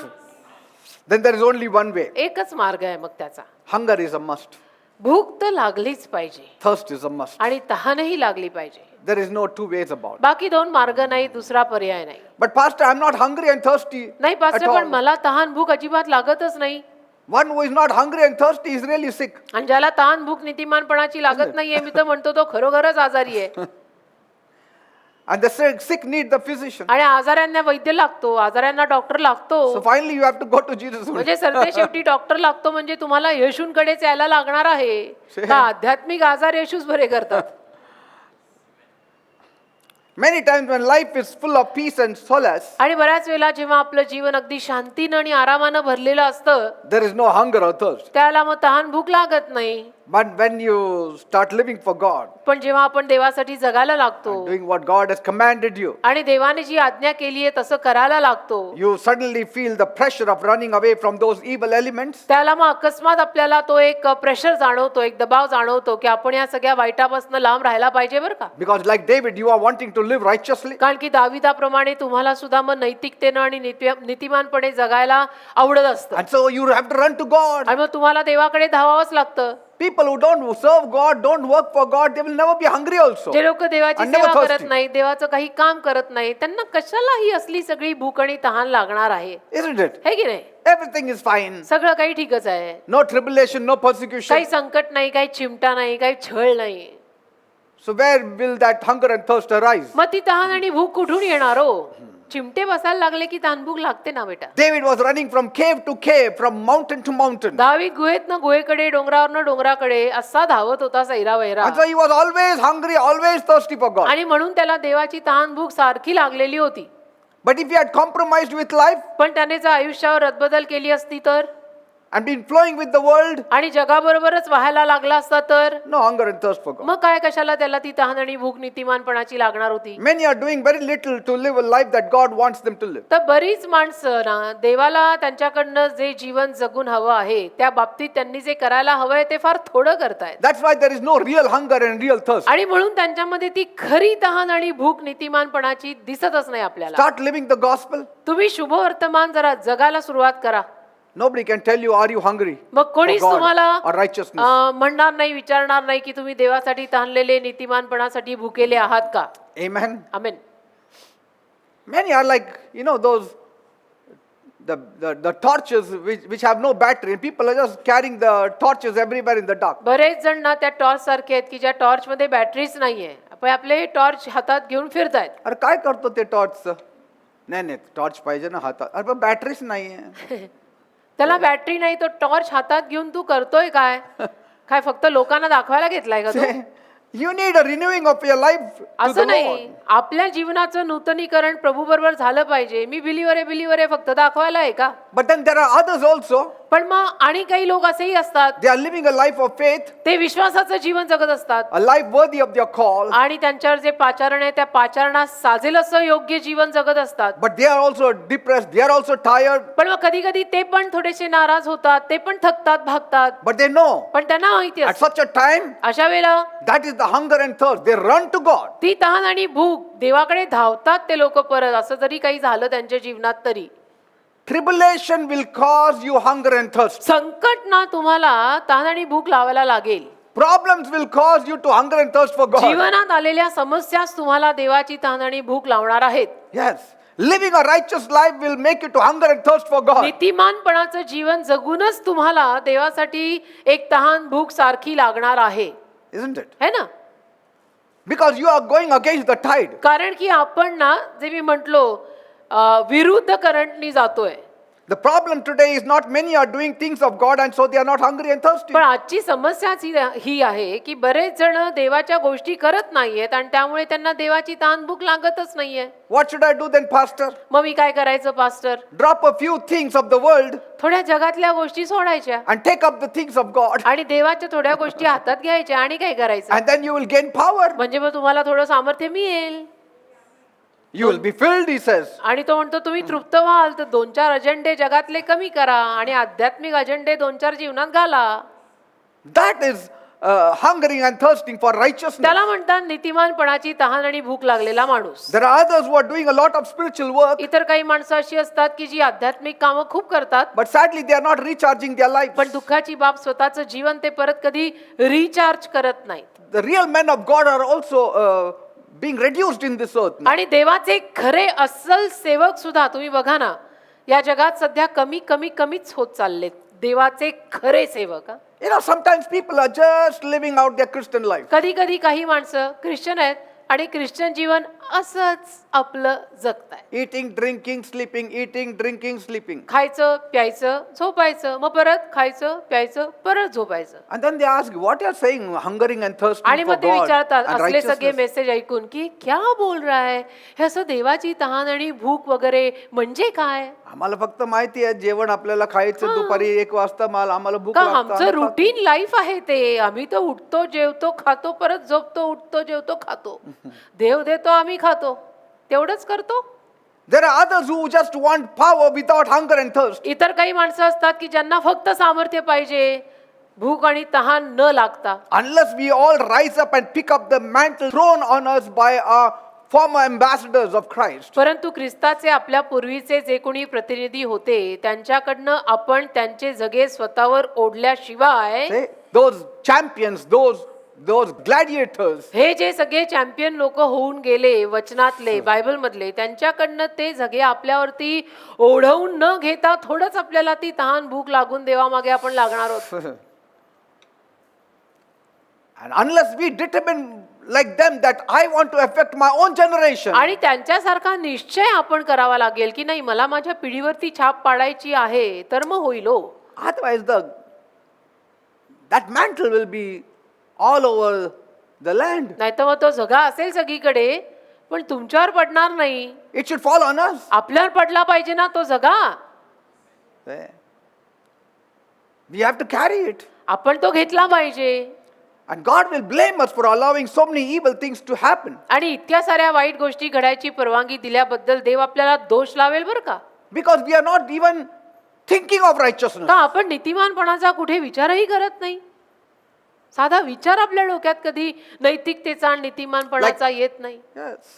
Then there is only one way. एकच मार्ग आहे मग त्याचा. Hunger is a must. भूक तर लागलीच पाहिजे Thirst is a must. आणि तहानही लागली पाहिजे. There is no two ways about it. बाकी दोन मार्ग नाही, दुसरा पर्याय नाही. But pastor, I'm not hungry and thirsty नाही at पास्टर, पण all. मला तहान भूक अजिबात लागतच नाही. One who is not hungry and thirsty is really sick. आणि ज्याला तहान भूक नीतिमानपणाची लागत नाहीये मी तर म्हणतो तो खरोखरच आजारी आहे. And the sick need the physician. आणि आजाऱ्यांना वैद्य लागतो, आजाऱ्यांना डॉक्टर लागतो. So finally you have to go to Jesus. only. म्हणजे सरते शेवटी डॉक्टर लागतो म्हणजे तुम्हाला येशूंकडेच यायला लागणार आहे. तर आध्यात्मिक आजार येशूच बरे करतात. Many times when life is full of peace and solace, आणि बऱ्याच वेळेला जेव्हा आपलं जीवन अगदी शांतीनं आणि आरामानं भरलेलं असतं there is no hunger or thirst. त्याला मग तहान भूक लागत नाही. But when you start living for God, पण जेव्हा आपण देवासाठी जगायला लागतो doing what God has commanded you, आणि देवाने जी आज्ञा केली आहे तसं करायला लागतो you suddenly feel the pressure of running away from those evil elements. त्याला मग अकस्मात आपल्याला तो एक प्रेशर जाणवतो, एक दबाव जाणवतो की आपण या सगळ्या वाईटापासून लांब राहायला पाहिजे बरं का. Because like David, you are wanting to live righteously. कारण की दाविदाप्रमाणे तुम्हाला सुद्धा मग नैतिकतेनं आणि नीतिमानपणे जगायला आवडत असतं. And so you have to run to God. आणि मग तुम्हाला देवाकडे धावावंच लागतं. People who don't serve God, don't work for God, they will never be hungry also. जे लोक देवाची And never सेवा करत thirsty. नाही, देवाचं काही काम करत नाही, त्यांना कशाला ही असली सगळी भूक आणि तहान लागणार आहे, Isn't it? है की नाही? Everything is fine. सगळं काही ठीकच आहे, No tribulation, no persecution. काही संकट नाही, काही चिमटा नाही, काही छळ नाही. So where will that hunger and thirst arise? मग ती तहान आणि भूक कुठून येणार हो? चिमटे बसायला लागले की तहान भूक लागते ना बेटा. David was running from cave to cave, from mountain to mountain. दावीद गुहेतनं गुहेकडे, डोंगरावरनं डोंगराकडे असा धावत होता सैरा वैरा. And so he was always hungry, always thirsty for God. आणि म्हणून त्याला देवाची तहान भूक सारखी लागलेली होती. But if he had compromised with life पण त्याने जर आयुष्यावर रद्दबदल केली असती तर, and been flowing with the world, आणि जगाबरोबरच व्हायला लागला असता तर, no hunger and thirst for God. मग काय कशाला त्याला ती तहान आणि भूक नीतिमानपणाची लागणार होती? Many are doing very little to live a life that God wants them to live. तर बरीच माणसं ना देवाला त्यांच्याकडनं जे जीवन जगून हवं आहे त्या बाबतीत त्यांनी जे करायला हवंय ते फार थोडं करतायत. That's why there is no real hunger and real thirst. आणि म्हणून त्यांच्यामध्ये ती खरी तहान आणि भूक नीतिमानपणाची दिसतच नाही आपल्याला. Start living the gospel. तुम्ही शुभवर्तमान जरा जगायला सुरुवात करा. Nobody can tell you, are you hungry मग for कोणीच God तुम्हाला or righteousness? म्हणणार नाही, विचारणार नाही की तुम्ही देवासाठी ताणलेले नीतिमानपणासाठी भुकेले आहात का. Amen. Amen. Many are like, those the torches which have no battery, and people are just carrying the torches everywhere in the dark. बरेच जण ना त्या टॉर्च सारखे आहेत की ज्या टॉर्च मध्ये बॅटरीच नाहीये, पण आपले टॉर्च हातात घेऊन फिरतायत. अरे काय करतो ते टॉर्चचं? नाही टॉर्च पाहिजे ना हातात. अरे पण बॅटरीच नाहीये. त्याला बॅटरी नाही, तो टॉर्च हातात घेऊन तू करतोय काय? काय फक्त लोकांना दाखवायला घेतलाय का तू? You need a renewing of your life to the असं नाही, Lord. आपल्या जीवनाचं नूतनीकरण प्रभू बरोबर झालं पाहिजे. मी बिलीवर आहे फक्त दाखवायला आहे का? But then there are others also. पण मग आणि काही लोक असेही असतात, They are living a life of faith, ते विश्वासाचं जीवन जगत असतात a life worthy of their call. आणि त्यांच्यावर जे पाचारण आहे त्या पाचारणास साजेल असं योग्य जीवन जगत असतात. But they are also depressed. They are also tired. पण मग कधी कधी ते पण थोडेसे नाराज होतात, ते पण थकतात, भागतात. But they know पण त्यांना माहिती at असतं such a time, अशा वेळेला that is the hunger and thirst. They run to God. ती तहान आणि भूक देवाकडे धावतात ते लोक परत. असं जरी काही झालं त्यांच्या जीवनात तरी Tribulation will cause you hunger and thirst. संकट ना तुम्हाला तहान आणि भूक लावायला लागेल. Problems will cause you to hunger and thirst for God. जीवनात आलेल्या समस्याच तुम्हाला देवाची तहान आणि भूक लावणार आहेत. Yes. Living a righteous life will make you to hunger and thirst for God. नीतिमानपणाचं जीवन जगूनच तुम्हाला देवासाठी एक तहान भूक सारखी लागणार आहे, Isn't it? है ना? Because you are going against the tide. कारण की आपण ना जे मी म्हटलो विरुद्ध करंटनी जातोय. The problem today is not many are doing things of God and so they are not hungry and thirsty. पण आजची समस्याच ही आहे की बरेच जण देवाच्या गोष्टी करत नाहीयेत आणि त्यामुळे त्यांना देवाची तहान भूक लागतच नाहीये. What should I do then, Pastor? मग मी काय करायचं pastor? Drop a few things of the world थोड्या जगातल्या गोष्टी सोडायच्या and take up the things of God, आणि देवाच्या थोड्या गोष्टी हातात घ्यायच्या आणि काय करायचं? and then you will gain power. म्हणजे मग तुम्हाला थोडं सामर्थ्य मिळेल You will be filled, he says. आणि तो म्हणतो तुम्ही तृप्त व्हाल तर 2-4 अजेंडे जगातले कमी करा आणि आध्यात्मिक अजेंडे 2-4 जीवनात घाला. That is hungering and thirsting for righteousness. त्याला म्हणतात नीतिमानपणाची तहान आणि भूक लागलेला माणूस. There are others who are doing a lot of spiritual work, इतर काही माणसं अशी असतात की जी आध्यात्मिक कामं खूप करतात, but sadly they are not recharging their lives. पण दुःखाची बाब स्वतःचं जीवन ते परत कधी रिचार्ज करत नाहीत. The real men of God are also being reduced in this earth now. आणि देवाचे खरे अस्सल सेवक सुद्धा तुम्ही बघा ना, या जगात सध्या कमीच होत चाललेत. देवाचे खरे सेवक. Sometimes people are just living out their Christian life. कधी कधी काही माणसं ख्रिश्चन आहेत आणि ख्रिश्चन जीवन असंच आपलं जगताय. Eating, drinking, sleeping, eating, drinking, sleeping. खायचं प्यायचं झोपायचं, मग परत खायचं प्यायचं परत झोपायचं. And then they ask, what you are saying, hungering and thirsting आणि for मग ते God विचारतात and असले सगळे righteousness. मेसेज ऐकून की क्या बोल रहा है, हे असं देवाची तहान आणि भूक वगैरे म्हणजे काय? आम्हाला फक्त माहिती आहे जेवण आपल्याला खायचं दुपारी 1 वाजता आम्हाला भूक का लागतं, आमचं आम्ही खातो. रुटीन लाईफ आहे ते. आम्ही तर उठतो जेवतो खातो परत झोपतो, उठतो जेवतो खातो, देव देतो आम्ही खातो, तेवढंच करतो. There are others who just want power without hunger and thirst. इतर काही माणसं असतात की ज्यांना फक्त सामर्थ्य पाहिजे, भूक आणि तहान न लागता. Unless we all rise up and pick up the mantle thrown on us by our former ambassadors of Christ. परंतु ख्रिस्ताचे आपल्या पूर्वीचे जे कोणी प्रतिनिधी होते त्यांच्याकडनं आपण त्यांचे जगे स्वतःवर ओढल्याशिवाय See, those champions, those gladiators, हे जे सगळे चॅम्पियन लोक होऊन गेले वचनातले बायबल मधले त्यांच्याकडनं ते जगे आपल्यावरती ओढवून न घेता थोडंच आपल्याला ती तहान भूक लागून देवामागे आपण लागणार आहोत. and unless we determine like them that I want to affect my own generation, आणि त्यांच्यासारखा निश्चय आपण करावा लागेल की नाही मला माझ्या पिढीवरती छाप पाडायची आहे तर मग होईल हो. otherwise that mantle will be all over the land. नाही तर मग तो झगा असेल सगळीकडे पण तुमच्यावर पडणार नाही. It should fall on us. आपल्यावर पडला पाहिजे ना तो झगा. See? We have to carry it. आपण तो घेतला पाहिजे. And God will blame us for allowing so many evil things to happen. आणि इतक्या साऱ्या वाईट गोष्टी घडायची परवानगी दिल्याबद्दल देव आपल्याला दोष लावेल बरं का. Because we are not even thinking of righteousness. का आपण नीतिमानपणाचा कुठे विचारही करत नाही. साधा विचार आपल्या डोक्यात कधी नैतिकतेचा आणि नीतिमानपणाचा येत नाही. Yes.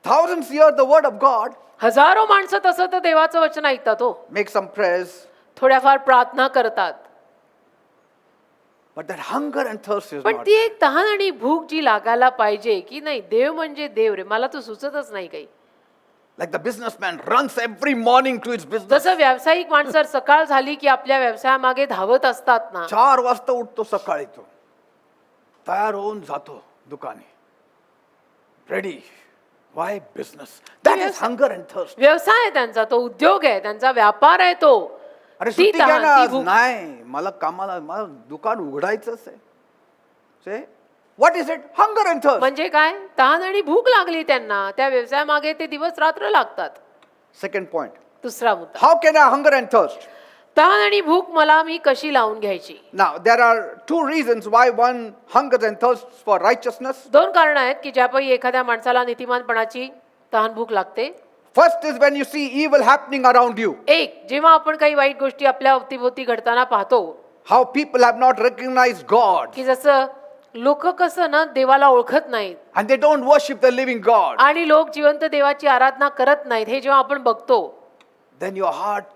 Thousands hear the word of God, हजारो माणसं तसं तर देवाचं वचन ऐकतात हो. make some prayers, थोड्याफार प्रार्थना करतात. but that hunger and thirst is पण not. ती एक तहान आणि भूक जी लागायला पाहिजे की नाही देव म्हणजे देव रे मला तो सुचतच नाही काही. Like the businessman runs every morning to his business. जसं व्यावसायिक माणसं सकाळ झाली की आपल्या व्यवसायामागे धावत असतात ना 4 वाजता उठतो सकाळी तो. तयार होऊन जातो दुकानी. Ready. Why business? That is hunger and thirst. व्यवसाय आहे त्यांचा तो उद्योग आहे त्यांचा व्यापार आहे तो. अरे ती सुट्टी घ्या तहान, ना ती आज. भूक. नाही मला कामाला मला दुकान उघडायचंच आहे. Say, what is it? Hunger and thirst. म्हणजे काय तहान आणि भूक लागली त्यांना त्या व्यवसायामागे ते दिवस रात्र लागतात. Second point. दुसरा मुद्दा How can I hunger and thirst? तहान आणि भूक मला मी कशी लावून घ्यायची. Now, there are 2 reasons why one hungers and thirsts for righteousness. दोन कारण आहेत की ज्यापैकी एखाद्या माणसाला नीतिमानपणाची तहान भूक लागते. First is when you see evil happening around you. एक जेव्हा आपण काही वाईट गोष्टी आपल्या अवतीभोवती घडताना पाहतो How people have not recognized God की जसं लोक कसं ना देवाला ओळखत नाहीत and they don't worship the living God. आणि लोक जिवंत देवाची आराधना करत नाहीत हे जेव्हा आपण बघतो Then your heart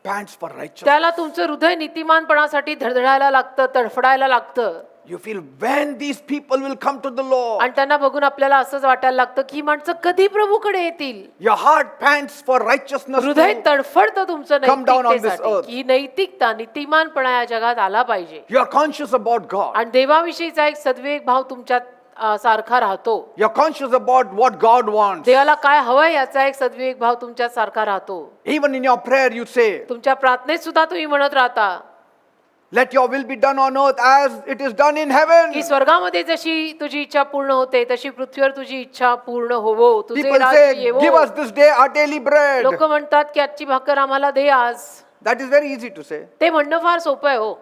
pants for righteousness. त्याला तुमचं हृदय नीतिमानपणासाठी धडधडायला लागतं तडफडायला लागतं. You feel when these people will come to the Lord. आणि त्यांना बघून आपल्याला असंच वाटायला लागतं की ही माणसं कधी प्रभूकडे येतील. Your heart pants for righteousness. हृदय too. तडफडतं तुमचं Come down on this नैतिकतेसाठी earth. की नैतिकता नीतिमानपणा या जगात आला पाहिजे. You are conscious about God. आणि देवाविषयीचा एक सद्विवेक भाव तुमच्यात सारखा राहतो. You're conscious about what God wants. देवाला काय हवंय याचा एक सद्विवेक भाव तुमच्यात सारखा राहतो. Even in your prayer you say, तुमच्या प्रार्थनेत सुद्धा तुम्ही म्हणत राहता let your will be done on earth as it is done in heaven. की स्वर्गामध्ये जशी तुझी इच्छा पूर्ण होते तशी पृथ्वीवर तुझी इच्छा पूर्ण होवो तुझे People राज्य say, येवो. give us this day our daily bread. लोक म्हणतात की आजची भाकर आम्हाला दे आज. That is very easy to say. ते म्हणणं फार सोपं आहे हो.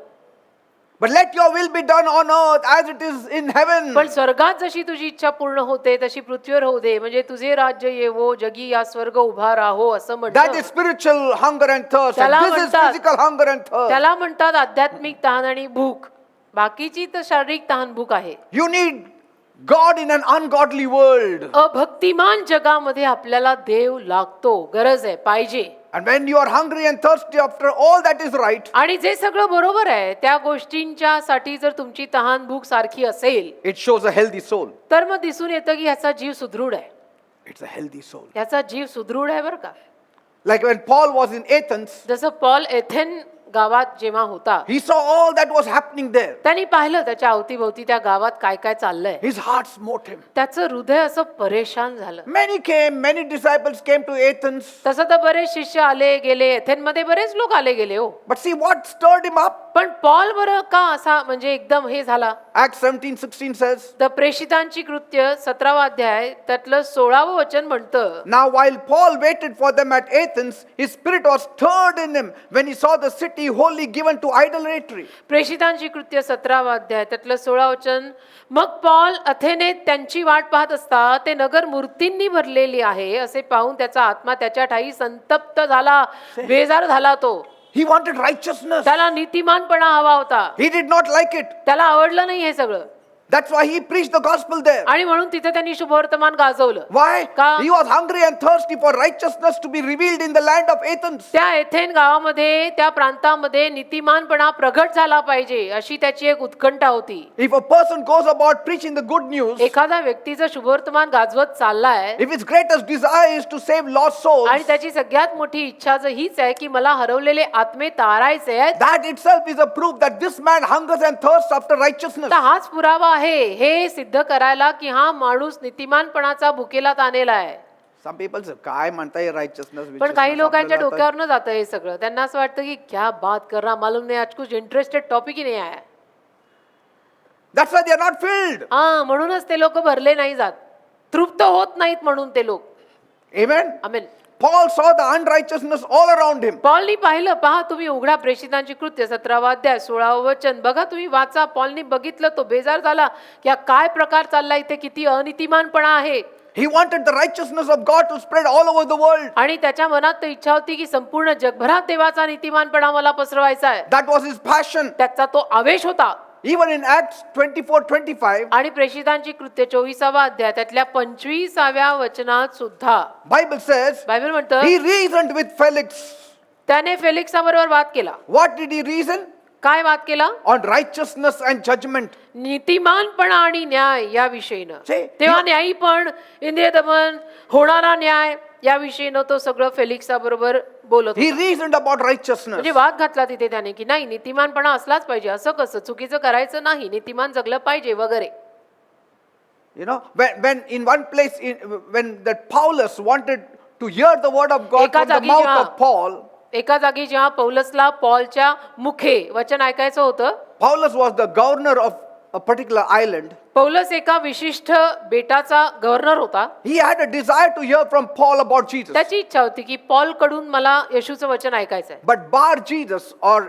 But let your will be done on earth as it is in heaven. पण स्वर्गात जशी तुझी इच्छा पूर्ण होते तशी पृथ्वीवर होऊ दे म्हणजे तुझे राज्य येवो जगी या स्वर्ग उभा राहो असं That म्हणतात. is spiritual hunger and thirst. त्याला And this is म्हणतात- physical hunger and thirst. त्याला म्हणतात आध्यात्मिक तहान आणि भूक. बाकीची तर शारीरिक तहान भूक आहे. You need God in an ungodly world. अभक्तिमान जगामध्ये आपल्याला देव लागतो गरज आहे पाहिजे. And when you are hungry and thirsty after all that is right, आणि जे सगळं बरोबर आहे त्या गोष्टींच्या साठी जर तुमची तहान भूक सारखी असेल it shows a healthy soul. तर मग दिसून येतं की ह्याचा जीव सुदृढ आहे. It's a healthy soul. ह्याचा जीव सुदृढ आहे बरं का. Like when Paul was in Athens, जसं पॉल एथेन गावात जेव्हा होता he saw all that was happening there. त्यांनी पाहिलं त्याच्या अवतीभोवती त्या गावात काय काय चाललंय. His heart smote him. त्याचं हृदय असं परेशान झालं. Many disciples came to Athens. तसं तर बरेच शिष्य आले गेले एथेनमध्ये बरेच लोक आले गेले हो. But see what stirred him up? पण पॉल बरं का असा म्हणजे एकदम हे झाला. Acts 17:16 says, तर प्रेषितांची कृत्य 17वा अध्याय त्यातलं 16वं वचन म्हणतं. now while Paul waited for them at Athens, his spirit was stirred in him when he saw the city wholly given to idolatry. प्रेषितांची कृत्य 17वा अध्याय त्यातलं 16 वचन. मग पॉल अथेनेत त्यांची वाट पाहत असता ते नगर मूर्तींनी भरलेली आहे असे पाहून त्याचा आत्मा त्याच्या ठाई संतप्त झाला बेजार झाला. तो He wanted righteousness. त्याला नीतिमानपणा हवा होता. He did not like it. त्याला आवडलं नाही हे सगळं. That's why he preached the gospel there. आणि म्हणून तिथे त्यांनी शुभवर्तमान गाजवलं. Why? का? He was hungry and thirsty for righteousness to be revealed in the land of Athens. त्या एथेन गावामध्ये त्या प्रांतामध्ये नीतिमानपणा प्रगट झाला पाहिजे अशी त्याची एक उत्कंठा होती. If a person goes about preaching the good news, एखादा व्यक्ती जर शुभवर्तमान गाजवत चाललाय if its greatest desire is to save lost souls, आणि त्याची सगळ्यात मोठी इच्छा जर हीच आहे की मला हरवलेले आत्मे तारायचे आहेत, that itself is a proof that this man hungers and thirsts after righteousness. तर हाच पुरावा आहे हे सिद्ध करायला की हा माणूस नीतिमानपणाचा भुकेला ताणलेला आहे. Some people say, काय म्हणताय righteousness? पण काही लोकांच्या आपल्याला आता- डोक्यावरनं जातं हे सगळं. त्यांना असं वाटतं की क्या बात कर रहा, मालूम नहीं आज कुछ इंटरेस्टेड टॉपिक ही नहीं आया. That's why they are not filled. हा, म्हणूनच ते लोक भरले नाही जात, तृप्त होत नाहीत म्हणून ते लोक. Amen. Amen. Paul saw the unrighteousness all around him. पॉलनी पाहिलं, पहा तुम्ही उघडा प्रेषितांची कृत्य 17वा अध्याय 16व वचन बघा, तुम्ही वाचा. पॉलनी बघितलं, तो बेजार झाला की हा काय प्रकार चाललाय, इथे किती अनितिमानपणा आहे. He wanted the righteousness of God to spread all over the world. आणि त्याच्या मनात तर इच्छा होती की संपूर्ण जगभरात देवाचा नीतिमानपणा मला पसरवायचा आहे. That was his passion. त्याचा तो आवेश होता. Even in Acts 24:25, आणि प्रेषितांची कृत्य 24वा अध्याय त्यातल्या 25व्या वचनात सुद्धा Bible says, बायबल म्हणतं, he reasoned with Felix. त्याने फेलिक्साबरोबर वाद केला. What did he reason? काय वाद केला? On righteousness and judgment. नीतिमानपणा आणि न्याय या विषयीनं. See, तेव्हा न्यायी पण, इंद्रिय दमन, होणारा न्याय या विषयीनं तो सगळं फेलिक्साबरोबर बोलत He होता. reasoned about righteousness. म्हणजे वाद घातला तिथे त्याने की नाही, नीतिमानपणा असलाच पाहिजे, असं कसं, चुकीचं करायचं नाही, नीतिमान जगलं पाहिजे वगैरे. You know, when in one place, when that Paulus wanted to hear the word of God एका from the जागी mouth जेव्हा- of Paul, एका जागी जेव्हा पौलसला पॉलच्या मुखे वचन ऐकायचं होतं, Paulus was the governor of a particular island. Paulus एका विशिष्ट बेटाचा गव्हर्नर होता. He had a desire to hear from Paul about Jesus. त्याची इच्छा होती की पॉल कडून मला येशूचं वचन ऐकायचं आहे. But Bar Jesus or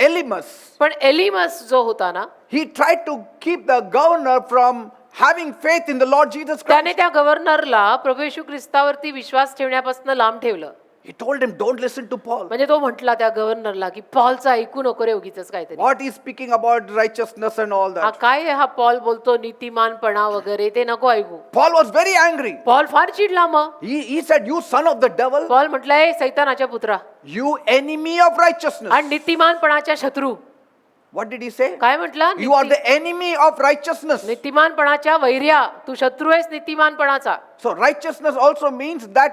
Elymas, पण एलिमस जो होता ना, he tried to keep the governor from having faith in the Lord Jesus त्याने Christ. त्या गव्हर्नरला प्रभू येशू ख्रिस्तावरती विश्वास ठेवण्यापासून लांब ठेवलं. He told him, don't listen to Paul. म्हणजे तो म्हटला त्या गव्हर्नरला की पॉलचं ऐकू नको रे उगीचच काहीतरी. What he's speaking about righteousness and all हा that. काय आहे, हा पॉल बोलतो नीतिमानपणा वगैरे, ते नको ऐकू. Paul was very angry. Paul फार चिडला. मग He said, you son of the devil, Paul म्हटलंय, सैतानाच्या पुत्रा you enemy of righteousness. आणि नीतिमानपणाच्या शत्रू. What did he say? काय म्हटला? You are the enemy of righteousness. नीतिमानपणाच्या वैर्या, तू शत्रू आहेस नीतिमानपणाचा. So righteousness also means that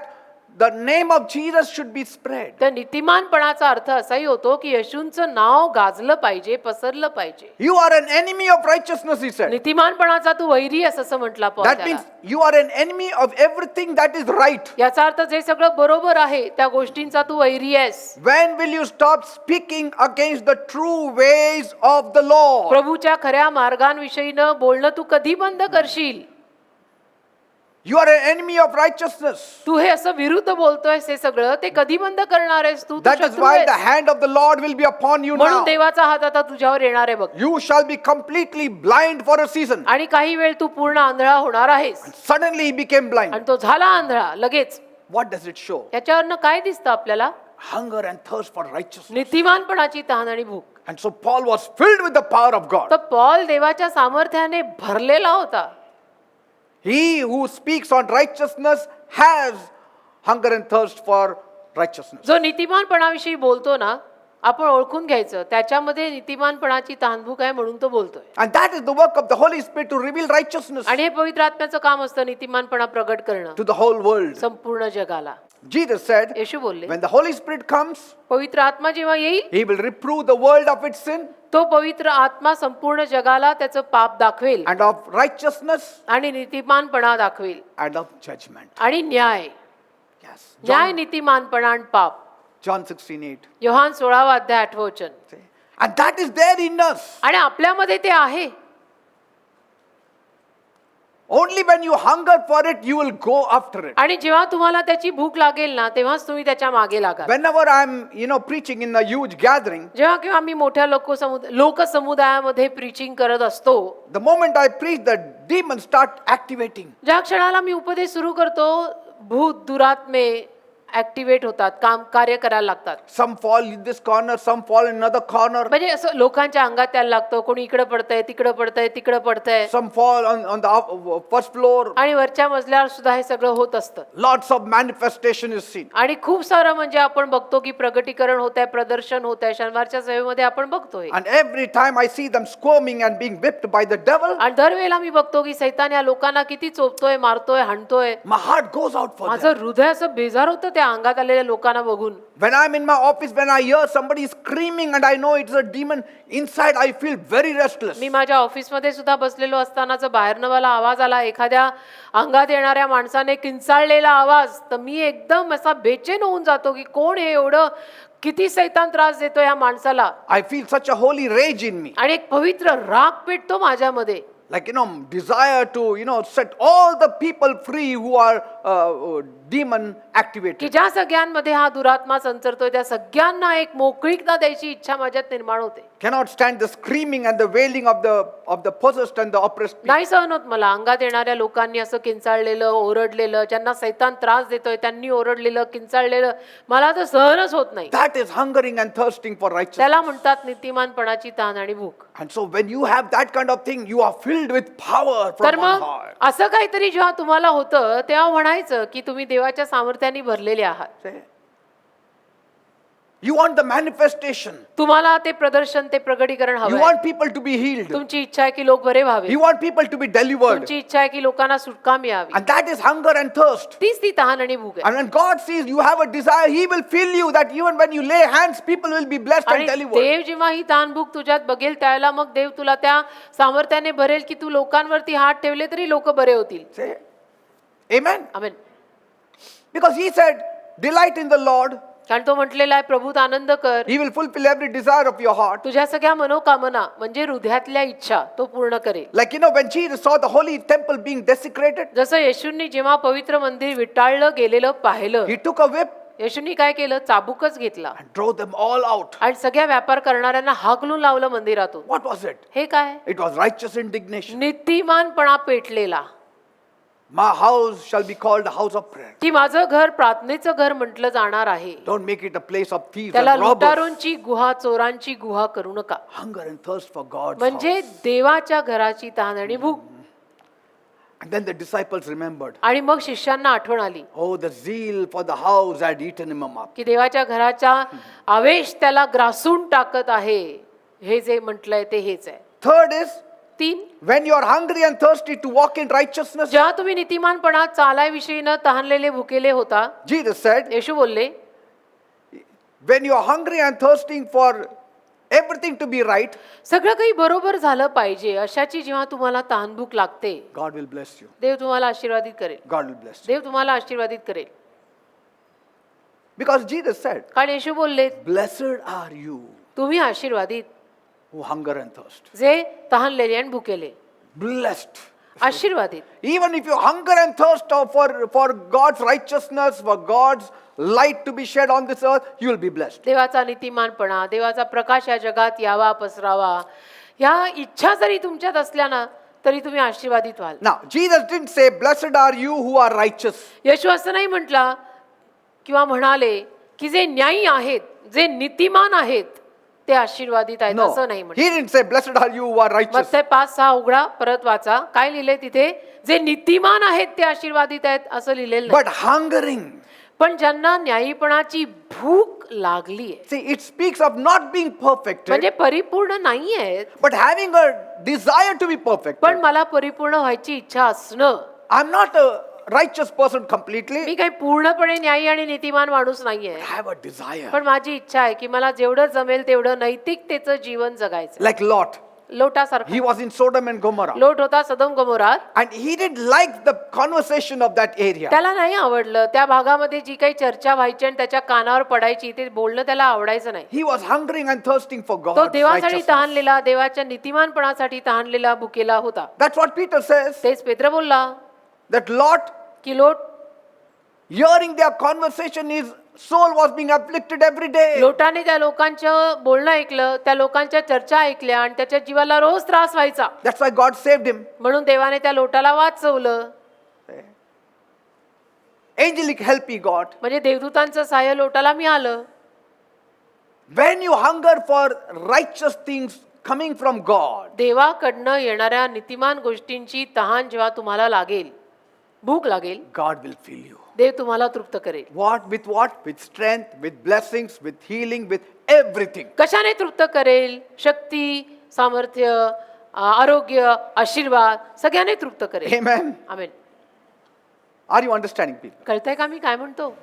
the name of Jesus should be spread. तर नीतिमानपणाचा अर्थ असाही होतो की येशूंचं नाव गाजलं पाहिजे, पसरलं पाहिजे. You are an enemy of righteousness, he said. नीतिमानपणाचा तू वैरी आहेस असं म्हटला पॉल That त्याला. means you are an enemy of everything that is right. याचा अर्थ जे सगळं बरोबर आहे त्या गोष्टींचा तू वैरी आहेस. When will you stop speaking against the true ways of the Lord? प्रभूच्या खऱ्या मार्गांविषयीनं बोलणं तू कधी बंद करशील? You are an enemy of righteousness. तू हे असं विरुद्ध बोलतोयस, हे सगळं ते कधी बंद करणार आहेस तू? That is शत्रू why the आहेस. hand of the Lord will be upon you म्हणून now. देवाचा हात आता तुझ्यावर येणार आहे बघ. You shall be completely blind for a season. आणि काही वेळ तू पूर्ण आंधळा होणार आहेस. Suddenly he became blind. आणि तो झाला आंधळा लगेच. What does it show? याच्यावरनं काय दिसतं आपल्याला? Hunger and thirst for righteousness. नीतिमानपणाची तहान आणि भूक. And so Paul was filled with the power of God. तर पॉल देवाच्या सामर्थ्याने भरलेला होता. He who speaks on righteousness has hunger and thirst for righteousness. जो नीतिमानपणाविषयी बोलतो ना, आपण ओळखून घ्यायचं त्याच्यामध्ये नीतिमानपणाची तहानभूक आहे म्हणून तो बोलतोय. And that is the work of the Holy Spirit to reveal righteousness आणि हे पवित्र आत्म्याचं काम असतं नीतिमानपणा प्रगट करणं to the whole world. संपूर्ण जगाला. Jesus said, येशू बोलले, when the Holy Spirit comes, पवित्र आत्मा जेव्हा येईल, he will reprove the world of its sin तो पवित्र आत्मा संपूर्ण जगाला त्याचं पाप दाखवेल and of righteousness आणि नीतिमानपणा दाखवेल and of judgment. आणि न्याय. Yes. न्याय, नीतिमानपणा आणि पाप. John 16:8. योहान 16वा अध्याय 8वं वचन. And that is there in us. आणि आपल्यामध्ये ते आहे. Only when you hunger for it, you will go after it. आणि जेव्हा तुम्हाला त्याची भूक लागेल ना, तेव्हाच तुम्ही त्याच्या मागे लागाल. Whenever I'm, preaching in a huge gathering, जेव्हा केव्हा आम्ही मोठ्या लोकसमुदायामध्ये प्रीचिंग करत असतो, the moment I preach, the demons start activating. ज्या क्षणाला मी उपदेश सुरू करतो, भूत दुरात्मे ऍक्टिव्हेट होतात, कार्य करायला लागतात. Some fall in this corner, some fall in another corner. म्हणजे असं लोकांच्या अंगात यायला लागतं, कोणी इकडं पडतंय, तिकडं पडतंय, तिकडं पडतंय, Some fall on the first floor. आणि वरच्या मजल्यावर सुद्धा हे सगळं होत असतं. Lots of manifestation is seen. आणि खूप सारं म्हणजे आपण बघतो की प्रगटीकरण होत आहे, प्रदर्शन होत आहे. शनिवारच्या सेवेमध्ये आपण बघतोय, And every time I see them squirming and being whipped by the devil, आणि दरवेळेला मी बघतो की सैतान या लोकांना किती चोपतोय, मारतोय, हाणतोय. my heart goes out for माझं them. हृदय असं बेजार होतं त्या अंगात आलेल्या लोकांना बघून. When I'm in my office, when I hear somebody screaming and I know it's a demon, inside I feel very restless. मी माझ्या ऑफिसमध्ये सुद्धा बसलेलो असतानाच बाहेरनं मला आवाज आला, एखाद्या अंगात येणाऱ्या माणसाने किंचाळलेला आवाज, तर मी एकदम असा बेचैन होऊन जातो की कोण हे एवढं, किती सैतान त्रास देतो या माणसाला. I feel such a holy rage in me. आणि एक पवित्र राग पेटतो माझ्यामध्ये, Like, desire to, set all the people free who are demon की activated. ज्या सगळ्यांमध्ये हा दुरात्मा संचरतोय त्या सगळ्यांना एक मोकळीकता द्यायची इच्छा माझ्यात निर्माण होते. Cannot stand the screaming and the wailing of the possessed and the oppressed people. नाही सहन होत मला अंगात येणाऱ्या लोकांनी असं किंचाळलेलं, ओरडलेलं, ज्यांना सैतान त्रास देतोय त्यांनी ओरडलेलं, किंचाळलेलं, मला तर सहनच होत नाही. That is hungering and thirsting for righteousness. त्याला म्हणतात नीतिमानपणाची तहान आणि भूक. And so when you have that kind of thing, you are filled with power तर from on मग high. असं काहीतरी जेव्हा तुम्हाला होतं तेव्हा म्हणायचं की तुम्ही देवाच्या सामर्थ्याने भरलेले आहात. See? You want the manifestation. तुम्हाला ते प्रदर्शन, ते प्रगटीकरण You हवं. want people to be healed. तुमची इच्छा आहे की लोक बरे व्हावे. You want people to be delivered. तुमची इच्छा आहे की लोकांना सुटका मिळावी. And that is hunger and thirst. तीच ती तहान आणि भूक आहे. And when God sees you have a desire, He will fill you that even when you lay hands, people will be blessed आणि and delivered. देव जेव्हा ही तहान भूक तुझ्यात बघेल त्यावेळेला मग देव तुला त्या सामर्थ्याने भरेल की तू लोकांवरती हात ठेवले तरी लोक बरे होतील. Say, Amen. Amen. Because He said, delight in the Lord. कारण तो म्हटलेला आहे प्रभूत आनंद कर, He will fulfill every desire of your heart. तुझ्या सगळ्या मनोकामना म्हणजे हृदयातल्या इच्छा तो पूर्ण करेल. Like, when Jesus saw the holy temple being desecrated, जसं येशूंनी जेव्हा पवित्र मंदिर विटाळलं गेलेलं पाहिलं, He took a whip येशूंनी काय केलं, चाबूकच घेतला and drove them all out. आणि सगळ्या व्यापार करणाऱ्यांना हाकलून लावलं मंदिरातून. What was it? हे काय? It was righteous indignation. नीतिमानपणा पेटलेला. My house shall be called a house of prayer. की माझं घर प्रार्थनेचं घर म्हटलं जाणार आहे. Don't make it a place of thieves त्याला and robbers. लुटारूंची गुहा, चोरांची गुहा करू नका. Hunger and thirst for God's म्हणजे house. देवाच्या घराची तहान आणि भूक. And then the disciples remembered. आणि मग शिष्यांना आठवण आली Oh, the zeal for the house had eaten him up. की देवाच्या घराचा आवेश त्याला ग्रासून टाकत आहे. हे जे म्हटलंय ते हेच आहे. Third is, 3, when you are hungry and thirsty to walk in righteousness, जेव्हा तुम्ही नीतिमानपणात चालायविषयी न तहानलेले भुकेले होता, Jesus said, येशू बोलले, when you are hungry and thirsting for everything to be right, सगळं काही बरोबर झालं पाहिजे अशाची जेव्हा तुम्हाला तहानभूक लागते, God will bless you. देव तुम्हाला आशीर्वादित करेल. God will bless you. देव तुम्हाला आशीर्वादित करेल. Because Jesus said, कारण येशू बोलले, blessed are you तुम्ही आशीर्वादित who hunger and thirst. जे तहानलेले आणि भुकेले. Blessed. आशीर्वादित. Even if you hunger and thirst for God's righteousness, for God's light to be shed on this earth, you will be blessed. देवाचा नीतिमानपणा, देवाचा प्रकाश या जगात यावा, पसरावा, ह्या इच्छा जरी तुमच्यात असल्या ना तरी तुम्ही आशीर्वादित व्हाल. Now, Jesus didn't say, blessed are you who are righteous. येशू असं नाही म्हटला किंवा म्हणाले की जे न्यायी आहेत, जे नीतिमान आहेत ते आशीर्वादित आहेत, No, असं नाही He म्हटलं. didn't say, blessed are you who are righteous. मत्तय 5:6 उघडा, परत वाचा. काय लिहिलंय तिथे? जे नीतिमान आहेत ते आशीर्वादित आहेत असं लिहिलेलं नाही. But hungering. पण ज्यांना न्यायीपणाची भूक लागली आहे, See, it speaks of not being perfect, म्हणजे परिपूर्ण नाही आहेत, but having a desire to be perfect. पण मला परिपूर्ण व्हायची इच्छा असणं. I'm not a righteous person completely. मी काही पूर्णपणे न्यायी आणि नीतिमान माणूस नाहीये, I have a desire. पण माझी इच्छा आहे की मला जेवढं जमेल तेवढं नैतिकतेचं जीवन जगायचं. Like Lot. लोटासारखं. He was in Sodom and Gomorrah. लोट होता सदोम गमोरात. And he didn't like the conversation of that area. त्याला नाही आवडलं त्या भागामध्ये जी काही चर्चा व्हायची आणि त्याच्या कानावर पडायची ते बोलणं त्याला आवडायचं नाही. He was hungering and thirsting for तो God's देवासाठी righteousness. तहानलेला, देवाच्या नीतिमानपणासाठी तहानलेला, भुकेला होता. That's what Peter says. तेच पेत्र बोलला That Lot, की लोट, hearing their conversation, his soul was being afflicted every day. लोटाने त्या लोकांचं बोलणं ऐकलं, त्या लोकांच्या चर्चा ऐकल्या आणि त्याच्या जीवाला रोज त्रास व्हायचा. That's why God saved him. म्हणून देवाने त्या लोटाला वाचवलं. angelic help he got. म्हणजे देवदूतांचं सहाय्य लोटाला मिळालं. When you hunger for righteous things coming from God, देवाकडनं येणाऱ्या नीतिमान गोष्टींची तहान जेव्हा तुम्हाला लागेल, भूक लागेल, God will fill you. देव तुम्हाला तृप्त करेल. What? With what? With strength, with blessings, with healing, with everything. कशाने तृप्त करेल? शक्ती, सामर्थ्य, आरोग्य, आशीर्वाद सगळ्याने तृप्त करेल. Amen. Amen. Are you understanding, people? कळतंय का मी काय म्हणतो?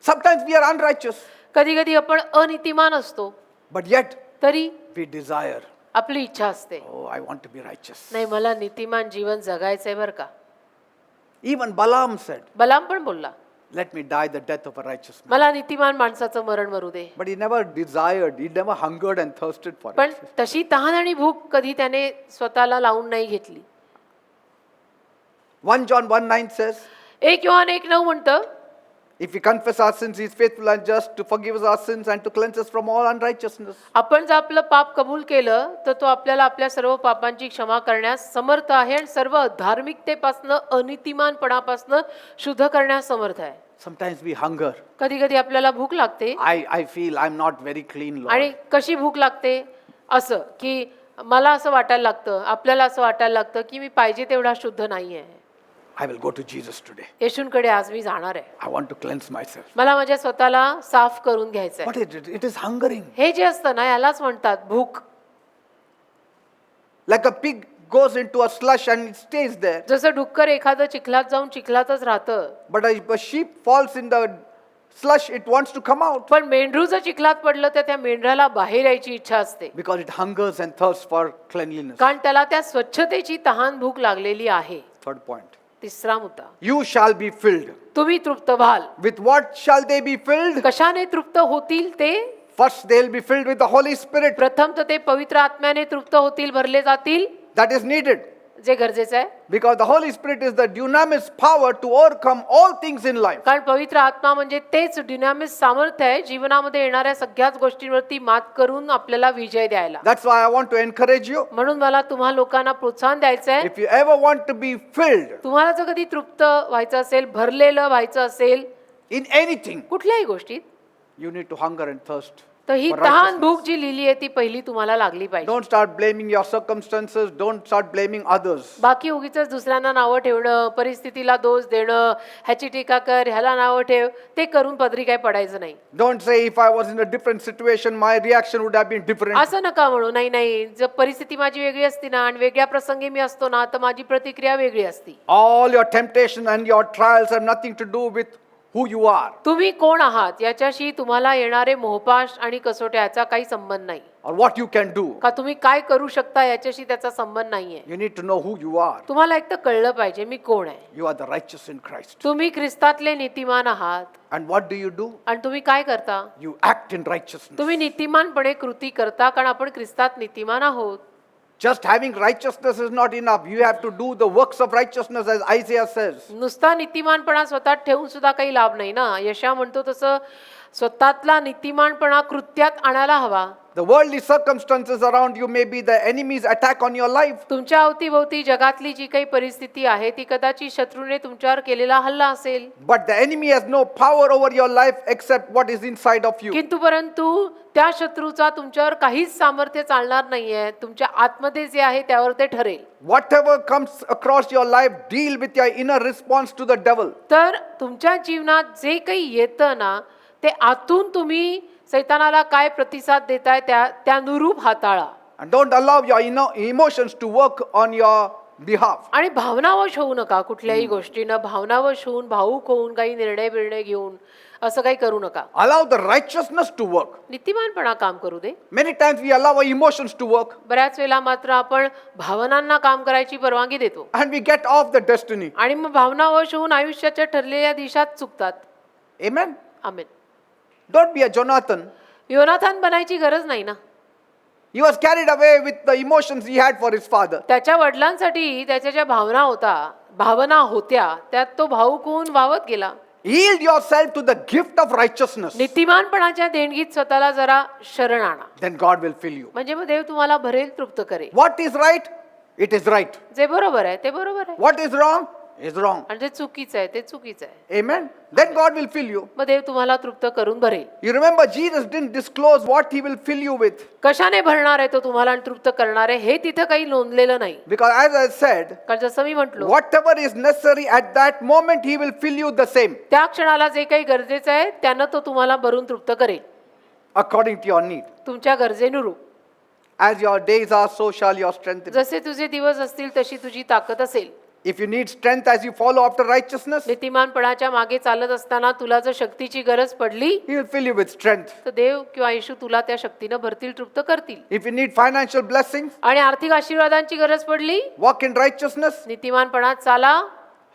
Sometimes we are unrighteous, कधी कधी आपण अनीतिमान असतो, but yet तरी we desire, आपली इच्छा असते, oh, I want to be righteous. नाही मला नीतिमान जीवन जगायचंय बरं का. Even Balaam said, बलाम पण बोलला, let me die the death of a righteous man. मला नीतिमान माणसाचं मरण मरू दे. But he never desired, he never hungered and thirsted for पण it. तशी तहान आणि भूक कधी त्याने स्वतःला लावून नाही घेतली. 1 John 1:9 says, 1 योहान 1:9 म्हणतं, if we confess our sins, he is faithful and just to forgive us our sins and to cleanse us from all unrighteousness. आपण जर आपलं पाप कबूल केलं तर तो आपल्याला आपल्या सर्व पापांची क्षमा करण्यास समर्थ आहे आणि सर्व धार्मिकतेपासनं अनितिमानपणापासनं शुद्ध करण्यास समर्थ आहे. Sometimes we hunger. कधी कधी आपल्याला भूक लागते. I feel I'm not very clean, Lord. आणि कशी भूक लागते? असं की मला असं वाटायला लागतं, आपल्याला असं वाटायला लागतं की मी पाहिजे तेवढा शुद्ध नाही आहे. I will go to Jesus today. येशूंकडे आज मी जाणार आहे. I want to cleanse myself. मला माझ्या स्वतःला साफ करून घ्यायचंय. What is it? It is hungering. हे जे असतं ना यालाच म्हणतात भूक. Like a pig goes into a slush and it stays there. जसं डुक्कर एखादं चिखलात जाऊन चिखलातच राहतं, But if a sheep falls in the slush, it wants to come out पण मेंढरू जर चिखलात पडलं तर त्या मेंढराला बाहेर यायची इच्छा असते, because it hungers and thirsts for cleanliness. कारण त्याला त्या स्वच्छतेची तहान भूक लागलेली आहे. Third point. तिसरा मुद्दा, You shall be filled. तुम्ही तृप्त व्हाल. With what shall they be filled? कशाने तृप्त होतील ते? First, they'll be filled with the Holy Spirit. प्रथम तर ते पवित्र आत्म्याने तृप्त होतील, भरले जातील, That is needed. जे गरजेचं आहे. Because the Holy Spirit is the dunamis power to overcome all things in life. कारण पवित्र आत्मा म्हणजे तेच डिनामिस सामर्थ्य आहे जीवनामध्ये येणाऱ्या सगळ्याच गोष्टींवरती मात करून आपल्याला विजय द्यायला. That's why I want to encourage you. म्हणून मला तुम्हा लोकांना प्रोत्साहन द्यायचं आहे. If you ever want to be filled तुम्हाला जर कधी तृप्त व्हायचं असेल, भरलेलं व्हायचं असेल in anything, कुठल्याही गोष्टीत, you need to hunger and thirst. तर ही for तहान righteousness. भूक जी लिहिली आहे ती पहिली तुम्हाला लागली पाहिजे. Don't start blaming your circumstances. Don't start blaming others. बाकी उगीच दुसऱ्यांना नावं ठेवणं, परिस्थितीला दोष देणं, ह्याची टीका कर, ह्याला नावं ठेव, ते करून पदरी काय पडायचं नाही. Don't say if I was in a different situation, my reaction would have been different. असं नका म्हणू. नाही नाही, जर परिस्थिती माझी वेगळी असती ना आणि वेगळ्या प्रसंगी मी असतो ना तर माझी प्रतिक्रिया वेगळी असती. All your temptation and your trials have nothing to do with who you are तुम्ही कोण आहात याच्याशी तुम्हाला येणारे मोहपाश आणि कसोट्या याचा काही संबंध नाही. or what you can do. का तुम्ही काय करू शकता याच्याशी त्याचा संबंध नाहीये. You need to know who you are. तुम्हाला एक तर कळलं पाहिजे मी कोण आहे. You are the righteous in Christ. तुम्ही ख्रिस्तातले नीतिमान आहात. And what do you do? आणि तुम्ही काय करता? You act in righteousness. तुम्ही नीतिमानपणे कृती करता, कारण आपण ख्रिस्तात नीतिमान आहोत. Just having righteousness is not enough. You have to do the works of righteousness, as Isaiah says. नुसता नीतिमानपणा स्वतः ठेवून सुद्धा काही लाभ नाही ना. यशा म्हणतो तसं स्वतःतला नीतिमानपणा कृत्यात आणायला हवा. The worldly circumstances around you may be the enemy's attack on your life. तुमच्या अवतीभोवती जगातली जी काही परिस्थिती आहे ती कदाचित शत्रूने तुमच्यावर केलेला हल्ला असेल, But the enemy has no power over your life except what is inside of you. किंतु परंतु त्या शत्रूचा तुमच्यावर काहीच सामर्थ्य चालणार नाहीये. तुमच्या आतमध्ये जे आहे त्यावर ते ठरेल. Whatever comes across your life, deal with your inner response to the devil. तर तुमच्या जीवनात जे काही येतं ना ते आतून तुम्ही सैतानाला काय प्रतिसाद देताय त्यानुरूप हाताळा. And don't allow your emotions to work on your behalf. आणि भावनावश होऊ नका. कुठल्याही गोष्टीनं भावनावश होऊन, भावूक होऊन काही निर्णय घेऊन असं काही करू नका. Allow the righteousness to work. नीतिमानपणा काम करू दे. Many times we allow our emotions to work बऱ्याच वेळेला मात्र आपण भावनांना काम करायची परवानगी देतो and we get off the destiny. आणि मग भावनावश होऊन आयुष्याच्या ठरलेल्या दिशात चुकतात. Amen. Amen. Don't be a Jonathan. योनाथान बनायची गरज नाही ना. He was carried away with the emotions he had for his father. त्याच्या वडिलांसाठी त्याच्या ज्या भावना होत्या त्यात तो भावूक होऊन वाहत गेला. Yield yourself to the gift of righteousness. नीतिमानपणाच्या देणगीत स्वतःला जरा शरण आणा. Then God will fill you. म्हणजे मग देव तुम्हाला भरेल, तृप्त करेल. What is right? It is right. जे बरोबर आहे ते बरोबर आहे. What is wrong? is wrong. आणि ते चुकीचं आहे, ते चुकीचं आहे. Amen. Then God will fill you. मग देव तुम्हाला तृप्त करून भरेल. You remember Jesus didn't disclose what he will fill you with. कशाने भरणार आहे तो तुम्हाला आणि तृप्त करणार आहे हे तिथं काही नोंदलेलं नाही. Because as I said, कारण जसं मी म्हटलो, whatever is necessary at that moment, he will fill you the same त्या क्षणाला जे काही गरजेचं आहे त्यानं तो तुम्हाला भरून तृप्त करेल, according to your need. तुमच्या गरजेनुरूप. As your days are, so shall your strength be. जसे तुझे दिवस असतील तशी तुझी ताकद असेल. If you need strength as you follow after righteousness, नीतिमानपणाच्या मागे चालत असताना तुला जर शक्तीची गरज पडली he will fill you with strength. तर देव किंवा येशू तुला त्या शक्तीनं भरतील, तृप्त करतील. If you need financial blessings, आणि आर्थिक आशीर्वादांची गरज पडली, walk in righteousness, नीतिमानपणात चाला,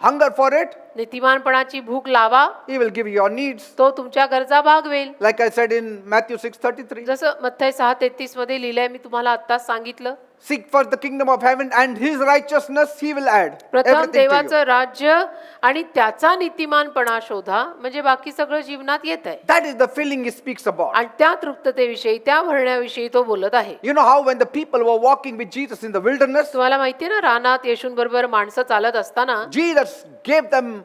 hunger for it, नीतिमानपणाची भूक लावा, he will give you your needs. तो तुमच्या गरजा भागवेल. Like I said in Matthew 6:33, जसं मत्थई 6:33 मध्ये लिहिलंय, मी तुम्हाला आत्ताच सांगितलं. seek first the kingdom of heaven and his righteousness, he will add प्रथम everything to you. देवाचं राज्य आणि त्याचा नीतिमानपणा शोधा, म्हणजे बाकी सगळं जीवनात येत आहे. That is the filling he speaks about. आणि त्या तृप्ततेविषयी, त्या भरण्याविषयी तो बोलत आहे. You know how when the people were walking with Jesus in the wilderness, तुम्हाला माहितीये ना, रानात येशूंबरोबर माणसं चालत असताना Jesus gave them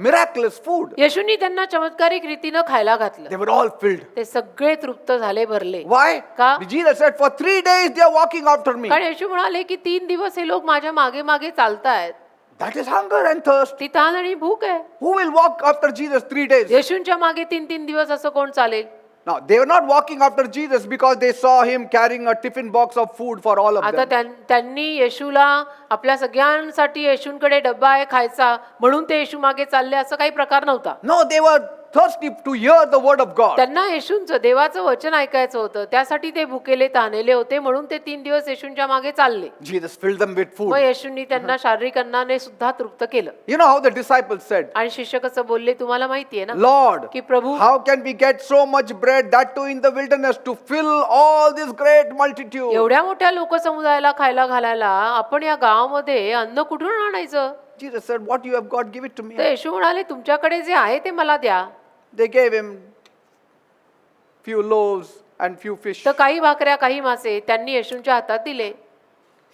miraculous food. येशूंनी त्यांना चमत्कारिक रीतीनं खायला घातलं. They were all filled. ते सगळे तृप्त झाले, भरले. Why? का? Jesus said, for 3 days they are walking after me. कारण येशू म्हणाले की 3 दिवस हे लोक माझ्या मागे मागे चालतायत. That is hunger and thirst. ती तहान आणि भूक आहे. Who will walk after Jesus 3 days? येशूंच्या मागे 3-3 दिवस असं कोण चालेल? Now, they were not walking after Jesus because they saw him carrying a tiffin box of food for all of आता them. त्यांनी येशूला, आपल्या सगळ्यांसाठी येशूंकडे डब्बा आहे खायचा म्हणून ते येशू मागे चालले, असं काही प्रकार नव्हता. No, they were thirsty to hear the word of God. त्यांना येशूंचं, देवाचं वचन ऐकायचं होतं, त्यासाठी ते भुकेले तहानेले होते, म्हणून ते 3 दिवस येशूंच्या मागे चालले. Jesus filled them with मग food. येशूंनी त्यांना शारीरिक अन्नाने सुद्धा तृप्त केलं. You know how the disciples said, आणि शिष्य कसं बोलले तुम्हाला माहितीये ना, Lord, की प्रभू, how can we get so much bread, that too in the wilderness, to fill all this great multitude? एवढ्या मोठ्या लोकसमुदायाला खायला घालायला आपण या गावामध्ये अन्न कुठून आणायचं? Jesus said, what you have got, give it to me. तर येशू म्हणाले तुमच्याकडे जे आहे ते मला द्या. They gave him few loaves and few fish. तर काही भाकऱ्या, काही मासे त्यांनी येशूंच्या हातात दिले.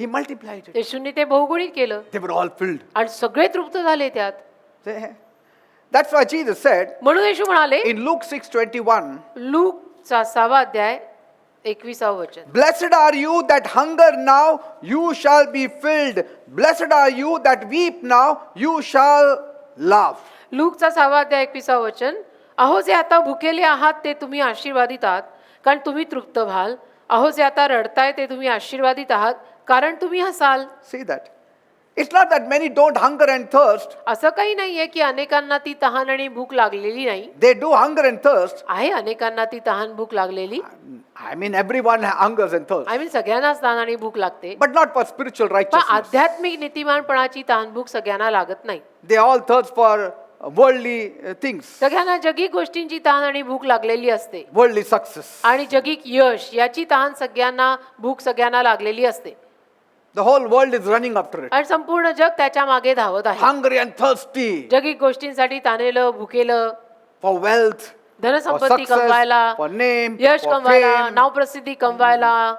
He multiplied it. येशूंनी ते बहुगुणित केलं They were all filled. आणि सगळे तृप्त झाले त्यात. That's why Jesus said म्हणून येशू म्हणाले in Luke 6:21, लूकचा 6वा अध्याय 21वा वचन, Blessed are you that hunger now, you shall be filled. Blessed are you that weep now, you shall laugh. लूकचा 6वा अध्याय 21वा वचन, अहो जे आता भुकेले आहात ते तुम्ही आशीर्वादित आहात, कारण तुम्ही तृप्त व्हाल. अहो जे आता रडताय ते तुम्ही आशीर्वादित आहात, कारण तुम्ही हसाल. See that? It's not that many don't hunger and thirst. असं काही नाहीये की अनेकांना ती तहान आणि भूक लागलेली नाही. They do hunger and thirst. आहे अनेकांना ती तहान भूक लागलेली. I mean, everyone hungers and thirsts. I mean सगळ्यांनाच तहान आणि भूक लागते, But not for spiritual पण righteousness. आध्यात्मिक नीतिमानपणाची तहान भूक सगळ्यांना लागत नाही. They all thirst for worldly things, सगळ्यांना जगिक गोष्टींची तहान आणि भूक लागलेली असते, worldly success. आणि जगिक यश याची तहान सगळ्यांना, भूक सगळ्यांना लागलेली असते. The whole world is running after it. आणि संपूर्ण जग त्याच्या मागे धावत आहे. Hungry and thirsty जगिक गोष्टींसाठी तानेलं, भुकेलं, for wealth, for धनसंपत्ती success, कमवायला, for name, यश for कमवायला, fame. नाव प्रसिद्धी कमवायला,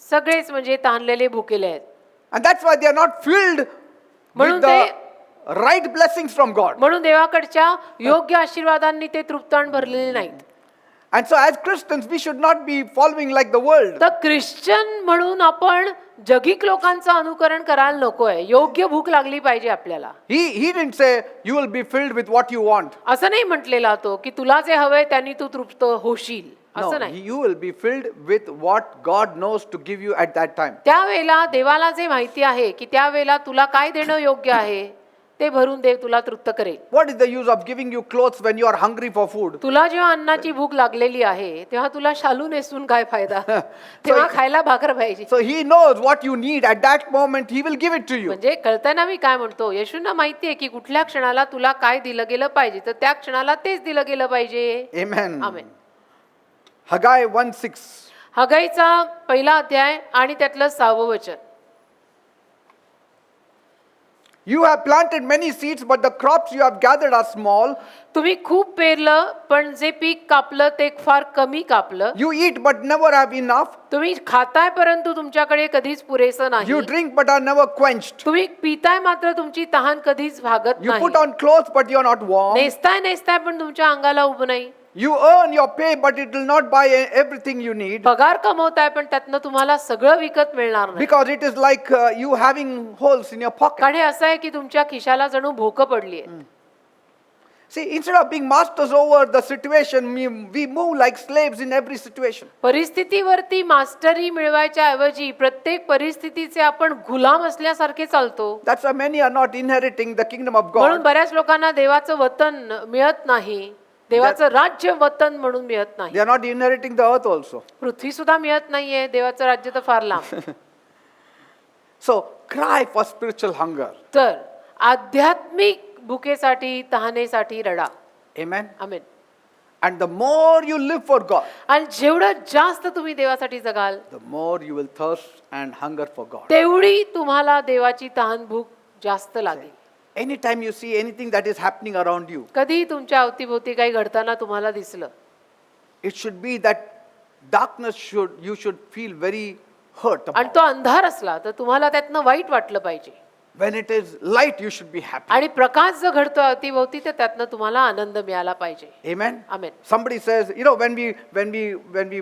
सगळेच म्हणजे ताणलेले भुकेले आहेत. And that's why they are not filled म्हणून with the right blessings from God. म्हणून देवाकडच्या योग्य आशीर्वादांनी ते तृप्त आणि भरलेले नाहीत. And so as Christians, we should not be following like the world. तर ख्रिश्चन म्हणून आपण जगिक लोकांचं अनुकरण करायला नकोय. योग्य भूक लागली पाहिजे आपल्याला. He didn't say you will be filled with what you want. असं नाही म्हटलेला तो की तुला जे हवंय त्यांनी तू तृप्त होशील, No, असं नाही. you will be filled with what God knows to give you at that time. त्यावेळेला देवाला जे माहिती आहे की त्यावेळेला तुला काय देणं योग्य आहे ते भरून देव तुला तृप्त करेल. What is the use of giving you clothes when you are hungry for food? तुला जेव्हा अन्नाची भूक लागलेली आहे तेव्हा तुला शालू नेसून काय फायदा? तेव्हा खायला भाकर पाहिजे. So he knows what you need at that moment, he will give it to you. म्हणजे कळताना मी काय म्हणतो, येशूंना माहिती आहे की कुठल्या क्षणाला तुला काय दिलं गेलं पाहिजे, तर त्या क्षणाला तेच दिलं गेलं पाहिजे. Amen. आमेन. Haggai 1:6. हगाईचा 1ला अध्याय आणि त्यातलं 6वं वचन, You have planted many seeds, but the crops you have gathered are small. तुम्ही खूप पेरलं पण जे पीक कापलं ते फार कमी कापलं. You eat, but never have enough. तुम्ही खाताय परंतु तुमच्याकडे कधीच पुरेसं नाही. You drink, but are never quenched. तुम्ही पिताय मात्र तुमची तहान कधीच भागत You put नाही. on clothes, but you are not warm. नेसताय पण तुमच्या अंगाला उब नाही. You earn your pay, but it will not buy everything you need. पगार कमवताय पण त्यातनं तुम्हाला सगळं विकत मिळणार नाही. Because it is like you having holes in your pocket. कारण हे असं आहे की तुमच्या खिशाला जणू भोकं पडली आहे. See, instead of being masters over the situation, we move like slaves in every situation. परिस्थितीवरती मास्टरी मिळवायच्या ऐवजी प्रत्येक परिस्थितीचे आपण गुलाम असल्यासारखे चालतो. That's why many are not inheriting the kingdom of म्हणून God. बऱ्याच लोकांना देवाचं वतन मिळत नाही. देवाचं राज्य वतन म्हणून मिळत नाही. They are not inheriting the earth also. पृथ्वी सुद्धा मिळत नाहीये. देवाचं राज्य तर फार लांब. So, cry for spiritual hunger. तर आध्यात्मिक भुकेसाठी तहानेसाठी रडा. Amen. Amen. And the more you live for God, आणि जेवढं जास्त तुम्ही देवासाठी जगाल the more you will thirst and hunger for God. तेवढी तुम्हाला देवाची तहान भूक जास्त लागेल. Anytime you see anything that is happening around you, कधी तुमच्या अवतीभोवती काही घडताना तुम्हाला दिसलं, it should be that you should feel very hurt आणि about. तो अंधार असला तर तुम्हाला त्यातनं वाईट वाटलं पाहिजे. When it is light, you should be happy. आणि प्रकाश जो घडतो अवतीभोवती तर त्यातनं तुम्हाला आनंद मिळाला पाहिजे. Amen. Amen. Somebody says, when we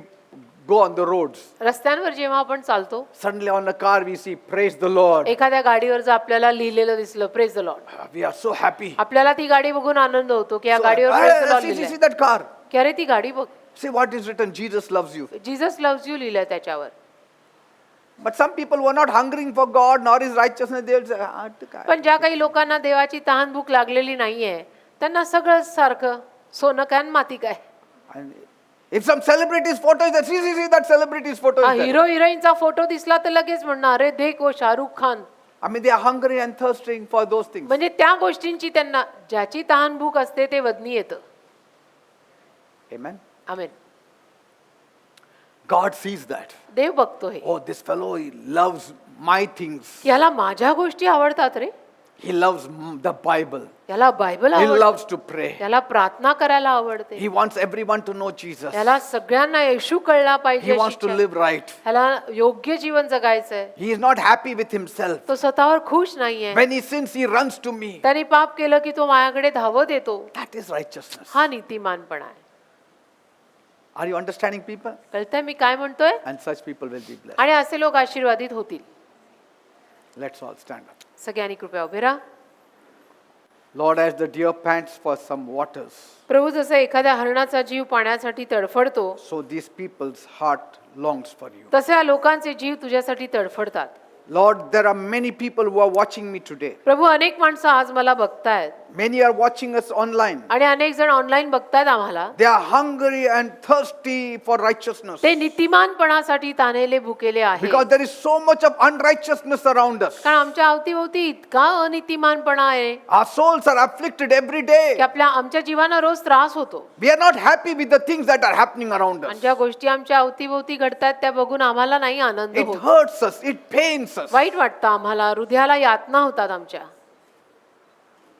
go on the roads, रस्त्यांवर जेव्हा आपण चालतो, suddenly on a car we see, praise the Lord. एखाद्या गाडीवर जर आपल्याला लिहिलेलं दिसलं praise the Lord, We are so happy. आपल्याला ती गाडी बघून आनंद होतो की या So, गाडीवर "Hey, praise the Lord see लिहिलंय. that car. की अरे ती गाडी बघ, See what is written, Jesus loves you. Jesus loves you लिहिलंय त्याच्यावर. But some people who are not hungering for God nor His righteousness, they will say, "Ah, पण ज्या काही लोकांना देवाची तहान भूक लागलेली नाहीये त्यांना सगळं सारखं सोनं काय आणि माती काय. And if some celebrity's photo is there, see that celebrity's photo is there. Hero हिरोईनचा फोटो दिसला तर लगेच म्हणणार अरे देख ओ Shahrukh Khan. I mean, they are hungry and thirsting for those things. म्हणजे त्या गोष्टींची त्यांना ज्याची तहान भूक असते ते वदनी येतं. Amen. Amen. God sees that. देव बघतो हे. Oh, this fellow, he loves my things. याला माझ्या गोष्टी आवडतात रे. He loves the Bible. याला बायबल He आवडतं. loves to pray. याला प्रार्थना करायला आवडते. He wants everyone to know Jesus. याला सगळ्यांना येशू कळला He पाहिजे. wants to live right. याला योग्य जीवन जगायचंय. He is not happy with himself. तो स्वतःवर खुश नाहीये. When he sins, he runs to me. त्याने पाप केलं की तो माझ्याकडे धावत येतो. That is righteousness. हा नीतिमानपणा आहे. Are you understanding, people? कळतंय मी काय म्हणतोय. And such people will be blessed. आणि असे लोक आशीर्वादित होतील. Let's all stand up. सगळ्यांनी कृपया उभे राहा. Lord, as the deer pants for some waters, प्रभू जसं एखाद्या हरणाचा जीव पाण्यासाठी तडफडतो so these people's heart longs for you. तसे या लोकांचे जीव तुझ्यासाठी तडफडतात. Lord, there are many people who are watching me today. प्रभू अनेक माणसं आज मला बघतायत Many are watching us online. आणि अनेक जण ऑनलाईन बघतायत आम्हाला. They are hungry and thirsty for righteousness. ते नीतिमानपणासाठी तानेले भुकेले आहेत. Because there is so much of unrighteousness around us. कारण आमच्या अवतीभोवती इतका अनीतिमानपणा आहे Our souls are afflicted every day. की आमच्या जीवांना रोज त्रास होतो. We are not happy with the things that are happening around आणि us. ज्या गोष्टी आमच्या अवतीभोवती घडतात त्या बघून आम्हाला नाही आनंद It होत. hurts us, it pains us. वाईट वाटतं आम्हाला. हृदयाला यातना होतात आमच्या.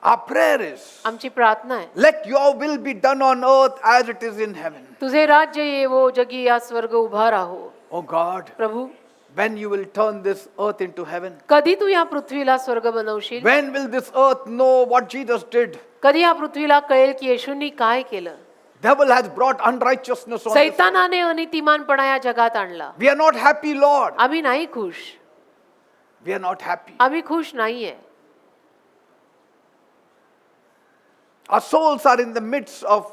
Our prayer is, आमची प्रार्थना आहे let your will be done on earth as it is in heaven. तुझे राज्य येवो जगी या स्वर्ग उभा राहो. Oh God, Prabhu when you will turn this earth into heaven? कधी तू या पृथ्वीला स्वर्ग बनवशील. When will this earth know what Jesus did? कधी या पृथ्वीला कळेल की येशूंनी काय केलं. Devil has brought unrighteousness on this. सैतानाने अनीतिमानपणा या जगात आणला. We are not happy, Lord. आम्ही नाही खुश. We are not happy. आम्ही खुश नाहीये. Our souls are in the midst of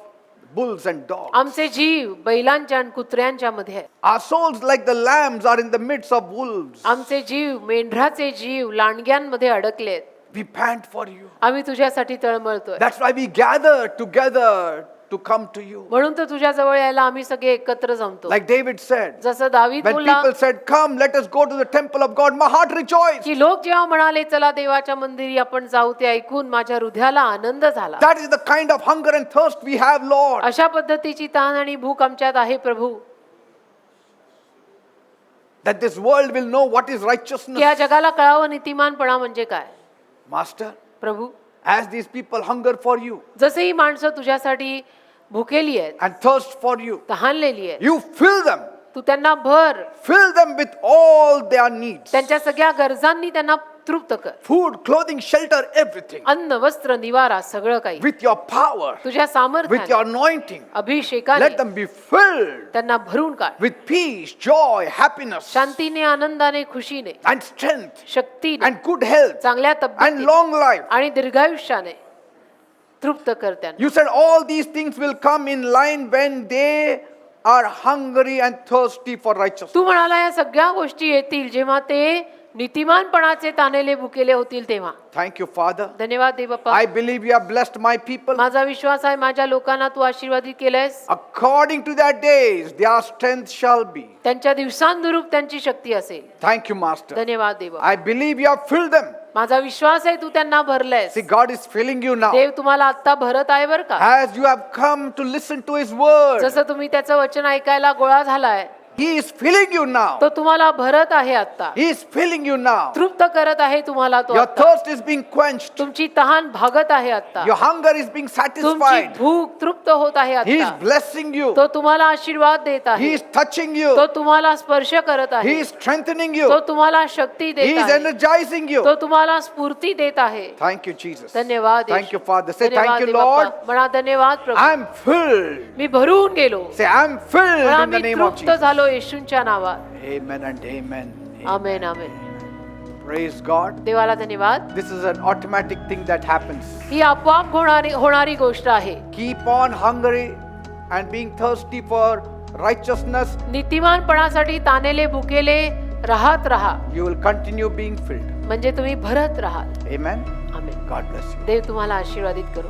bulls and dogs. आमचे जीव बैलांच्या आणि कुत्र्यांच्या मध्ये आहे. Our souls, like the lambs, are in the midst of wolves. आमचे जीव मेंढराचे जीव लांडग्यांमध्ये अडकलेत. We pant for you. आम्ही तुझ्यासाठी तळमळतोय. That's why we gather together to come to you. म्हणून तर तुझ्या जवळ यायला आम्ही सगळे एकत्र जमतो. Like David said, जसं दावीद when बोलला people said, "Come, let us go to the temple of God," my heart rejoiced. की लोक जेव्हा म्हणाले चला देवाच्या मंदिरी आपण जाऊ ते ऐकून माझ्या हृदयाला आनंद झाला. That is the kind of hunger and thirst we have, Lord. अशा पद्धतीची तहान आणि भूक आमच्यात आहे प्रभू. That this world will know what is की या righteousness. जगाला कळावं नीतिमानपणा म्हणजे काय. Master, Prabhu, as these people hunger for you जसे ही माणसं तुझ्यासाठी भुकेली आहेत, and thirst for you, तहानलेली आहेत, you fill them. तू त्यांना भर, Fill them with all their needs. त्यांच्या सगळ्या गरजांनी त्यांना तृप्त कर. Food, clothing, shelter, everything. अन्न, वस्त्र, निवारा सगळं काही With your power, तुझ्या with your सामर्थ्याने, anointing. अभिषेकाने Let them be filled त्यांना भरून काढ. with peace, joy, happiness, शांतीने, आनंदाने, खुशीने, and strength, शक्तीने, and good health, चांगल्या and तब्येतीने long life. आणि दीर्घायुष्याने तृप्त कर त्यांना. You said all these things will come in line when they are hungry and thirsty for righteousness. तू म्हणाला या सगळ्या गोष्टी येतील जेव्हा ते नीतिमानपणाचे तानेले भुकेले होतील तेव्हा. Thank you, Father. धन्यवाद दे बाप्पा. I believe you have blessed my people. माझा विश्वास आहे माझ्या लोकांना तू आशीर्वादित केलंयस. According to their days, their strength shall be. त्यांच्या दिवसांनुरूप त्यांची शक्ती असेल. Thank you, Master. धन्यवाद देव. I believe you have filled them. माझा विश्वास आहे तू त्यांना भरलंयस. See, God is filling you now. देव तुम्हाला आता भरत आहे बर का. As you have come to listen to His word, जसं तुम्ही त्याचं वचन ऐकायला गोळा झालाय, He is filling you now. तो तुम्हाला भरत आहे आता. He is filling you now. तृप्त करत आहे तुम्हाला तो Your आता. thirst is being quenched. तुमची तहान भागत आहे आता. Your hunger is being तुमची satisfied. भूक तृप्त होत आहे He is आता. blessing you. तो तुम्हाला आशीर्वाद देत He आहे. is touching तो you. तुम्हाला स्पर्श करत He आहे. is strengthening तो you. तुम्हाला शक्ती He देत is आहे. energizing you. तो तुम्हाला स्फूर्ती देत आहे. Thank you, Jesus. धन्यवाद Thank you, Yeshu. Father. Say धन्यवाद thank you, they Bappa. Lord. म्हणा धन्यवाद प्रभू. I'm filled. मी भरून गेलो. Say, I'm filled म्हणा in the me name of तृप्त Jesus. झालो येशूंच्या नावात. Amen and amen. Amen amen. Praise God. देवाला धन्यवाद. This is an automatic thing that happens. ही आपोआप होणारी गोष्ट आहे. Keep on hungry and being thirsty for righteousness. नीतिमानपणासाठी तानेले भुकेले राहत राहा, You will continue being filled. म्हणजे तुम्ही भरत राहाल. Amen. Amen. God bless you. देव तुम्हाला आशीर्वादित करू.